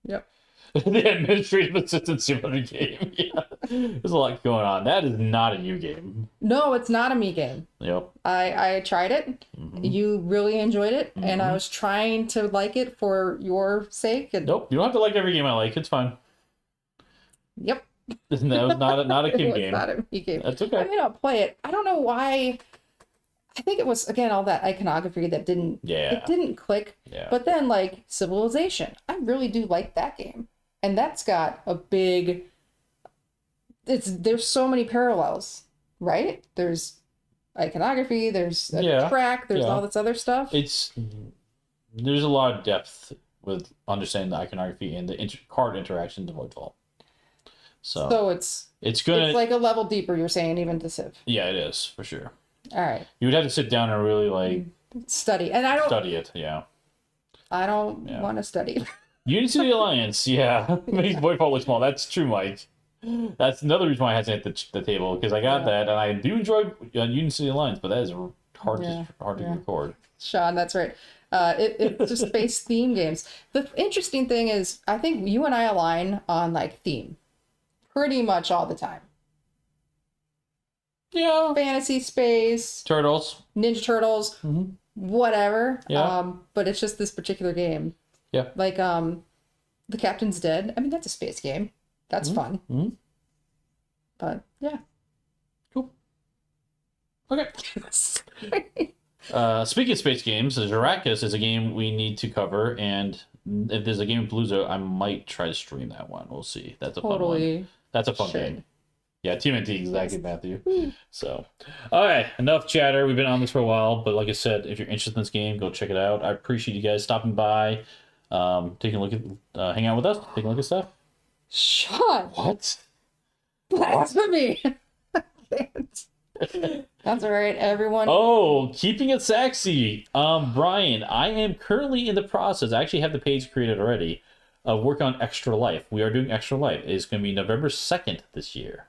S2: Yep.
S1: The administrative assistant simulator game. Yeah. There's a lot going on. That is not a new game.
S2: No, it's not a me game.
S1: Yep.
S2: I tried it. You really enjoyed it, and I was trying to like it for your sake. And
S1: Nope. You don't have to like every game I like. It's fine.
S2: Yep.
S1: That was not a Kim
S2: It was
S1: game.
S2: not a me game.
S1: That's okay.
S2: I mean, I'll play it. I don't know why. I think it was again all that iconography that didn't.
S1: Yeah.
S2: It didn't click.
S1: Yeah.
S2: But then like Civilization, I really do like that game, and that's got a big. There's so many parallels, right? There's iconography. There's a track. There's all this other stuff.
S1: There's a lot of depth with understanding the iconography and the card interaction to Voidfall. So
S2: it's
S1: gonna
S2: like a level deeper. You're saying even to Civ.
S1: Yeah, it is for sure.
S2: All right.
S1: You would have to sit down and really like
S2: Study, and I don't
S1: study it. Yeah.
S2: I don't want to study.
S1: Unity of the Alliance, yeah, makes Voidfall look small. That's true, Mike. That's another reason why I hasn't hit the table because I got that, and I do enjoy Unity of the Alliance, but that is hard to record.
S2: Sean, that's right. It's just space theme games. The interesting thing is, I think you and I align on like theme, pretty much all the time.
S1: Yeah.
S2: Fantasy, space,
S1: Turtles,
S2: Ninja Turtles, whatever.
S1: Yeah.
S2: But it's just this particular game.
S1: Yeah.
S2: Like The Captain's Dead. I mean, that's a space game. That's fun. But yeah.
S1: Cool. Okay. Speaking of space games, Zarakus is a game we need to cover, and if there's a game of Palooza, I might try to stream that one. We'll see. That's a fun one. That's a fun game. Yeah, TMNT, exactly, Matthew. So, all right, enough chatter. We've been on this for a while, but like I said, if you're interested in this game, go check it out. I appreciate you guys stopping by, taking a look at, hang out with us, taking a look at stuff.
S2: Sean!
S1: What?
S2: Blasphemy! That's all right, everyone.
S1: Oh, keeping it sexy. Brian, I am currently in the process. I actually have the page created already. Work on Extra Life. We are doing Extra Life. It's going to be November 2nd this year.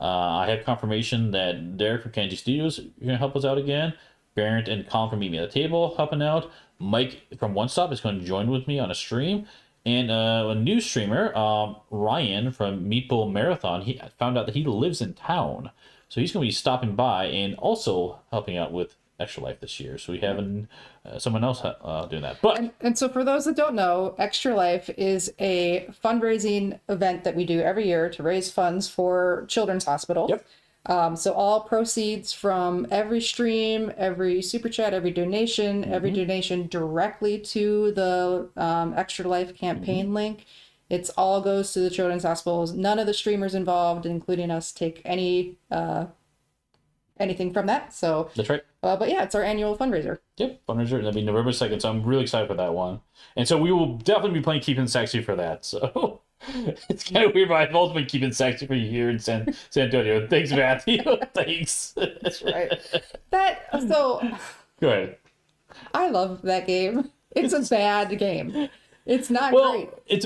S1: I have confirmation that Derek from Kenji Studios is going to help us out again. Barrett and Colin from Meet Me at the Table helping out. Mike from One Stop is going to join with me on a stream. And a new streamer, Ryan from Meeple Marathon, he found out that he lives in town. So he's going to be stopping by and also helping out with Extra Life this year. So we have someone else doing that. But
S2: and so for those that don't know, Extra Life is a fundraising event that we do every year to raise funds for Children's Hospital.
S1: Yep.
S2: So all proceeds from every stream, every super chat, every donation, every donation directly to the Extra Life campaign link. It's all goes to the Children's Hospitals. None of the streamers involved, including us, take anything from that. So
S1: that's right.
S2: But yeah, it's our annual fundraiser.
S1: Yep, fundraiser. That'll be November 2nd. So I'm really excited for that one. And so we will definitely be playing Keeping Sexy for that. So it's kind of weird, but I've also been keeping sexy for you here in San Antonio. Thanks, Matthew. Thanks.
S2: That's right. So
S1: go ahead.
S2: I love that game. It's a bad game. It's not great.
S1: It's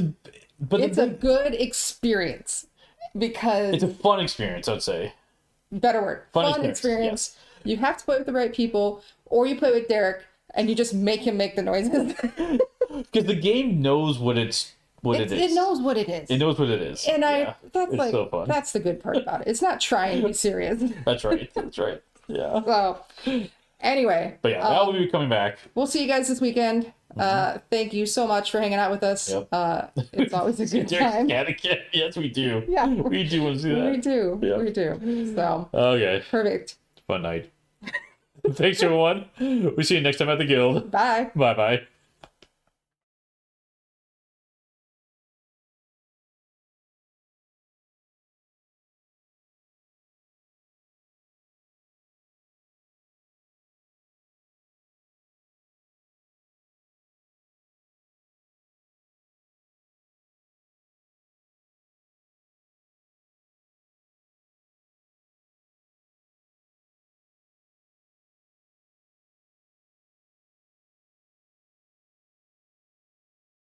S2: a good experience because
S1: it's a fun experience, I'd say.
S2: Better word. Fun experience. Yes. You have to play with the right people, or you play with Derek and you just make him make the noises.
S1: Because the game knows what it is.
S2: It knows what it is.
S1: It knows what it is.
S2: And that's like
S1: so fun.
S2: That's the good part about it. It's not trying to be serious.
S1: That's right. That's right. Yeah.
S2: So anyway.
S1: But yeah, that will be coming back.
S2: We'll see you guys this weekend. Thank you so much for hanging out with us.
S1: Yep.
S2: It's always a good time.
S1: Yes, we do.
S2: Yeah.
S1: We do want to see that.
S2: We do.
S1: Yeah.
S2: We do. So.
S1: Okay.
S2: Perfect.
S1: Fun night. Thanks, everyone. We see you next time at the guild.
S2: Bye.
S1: Bye bye.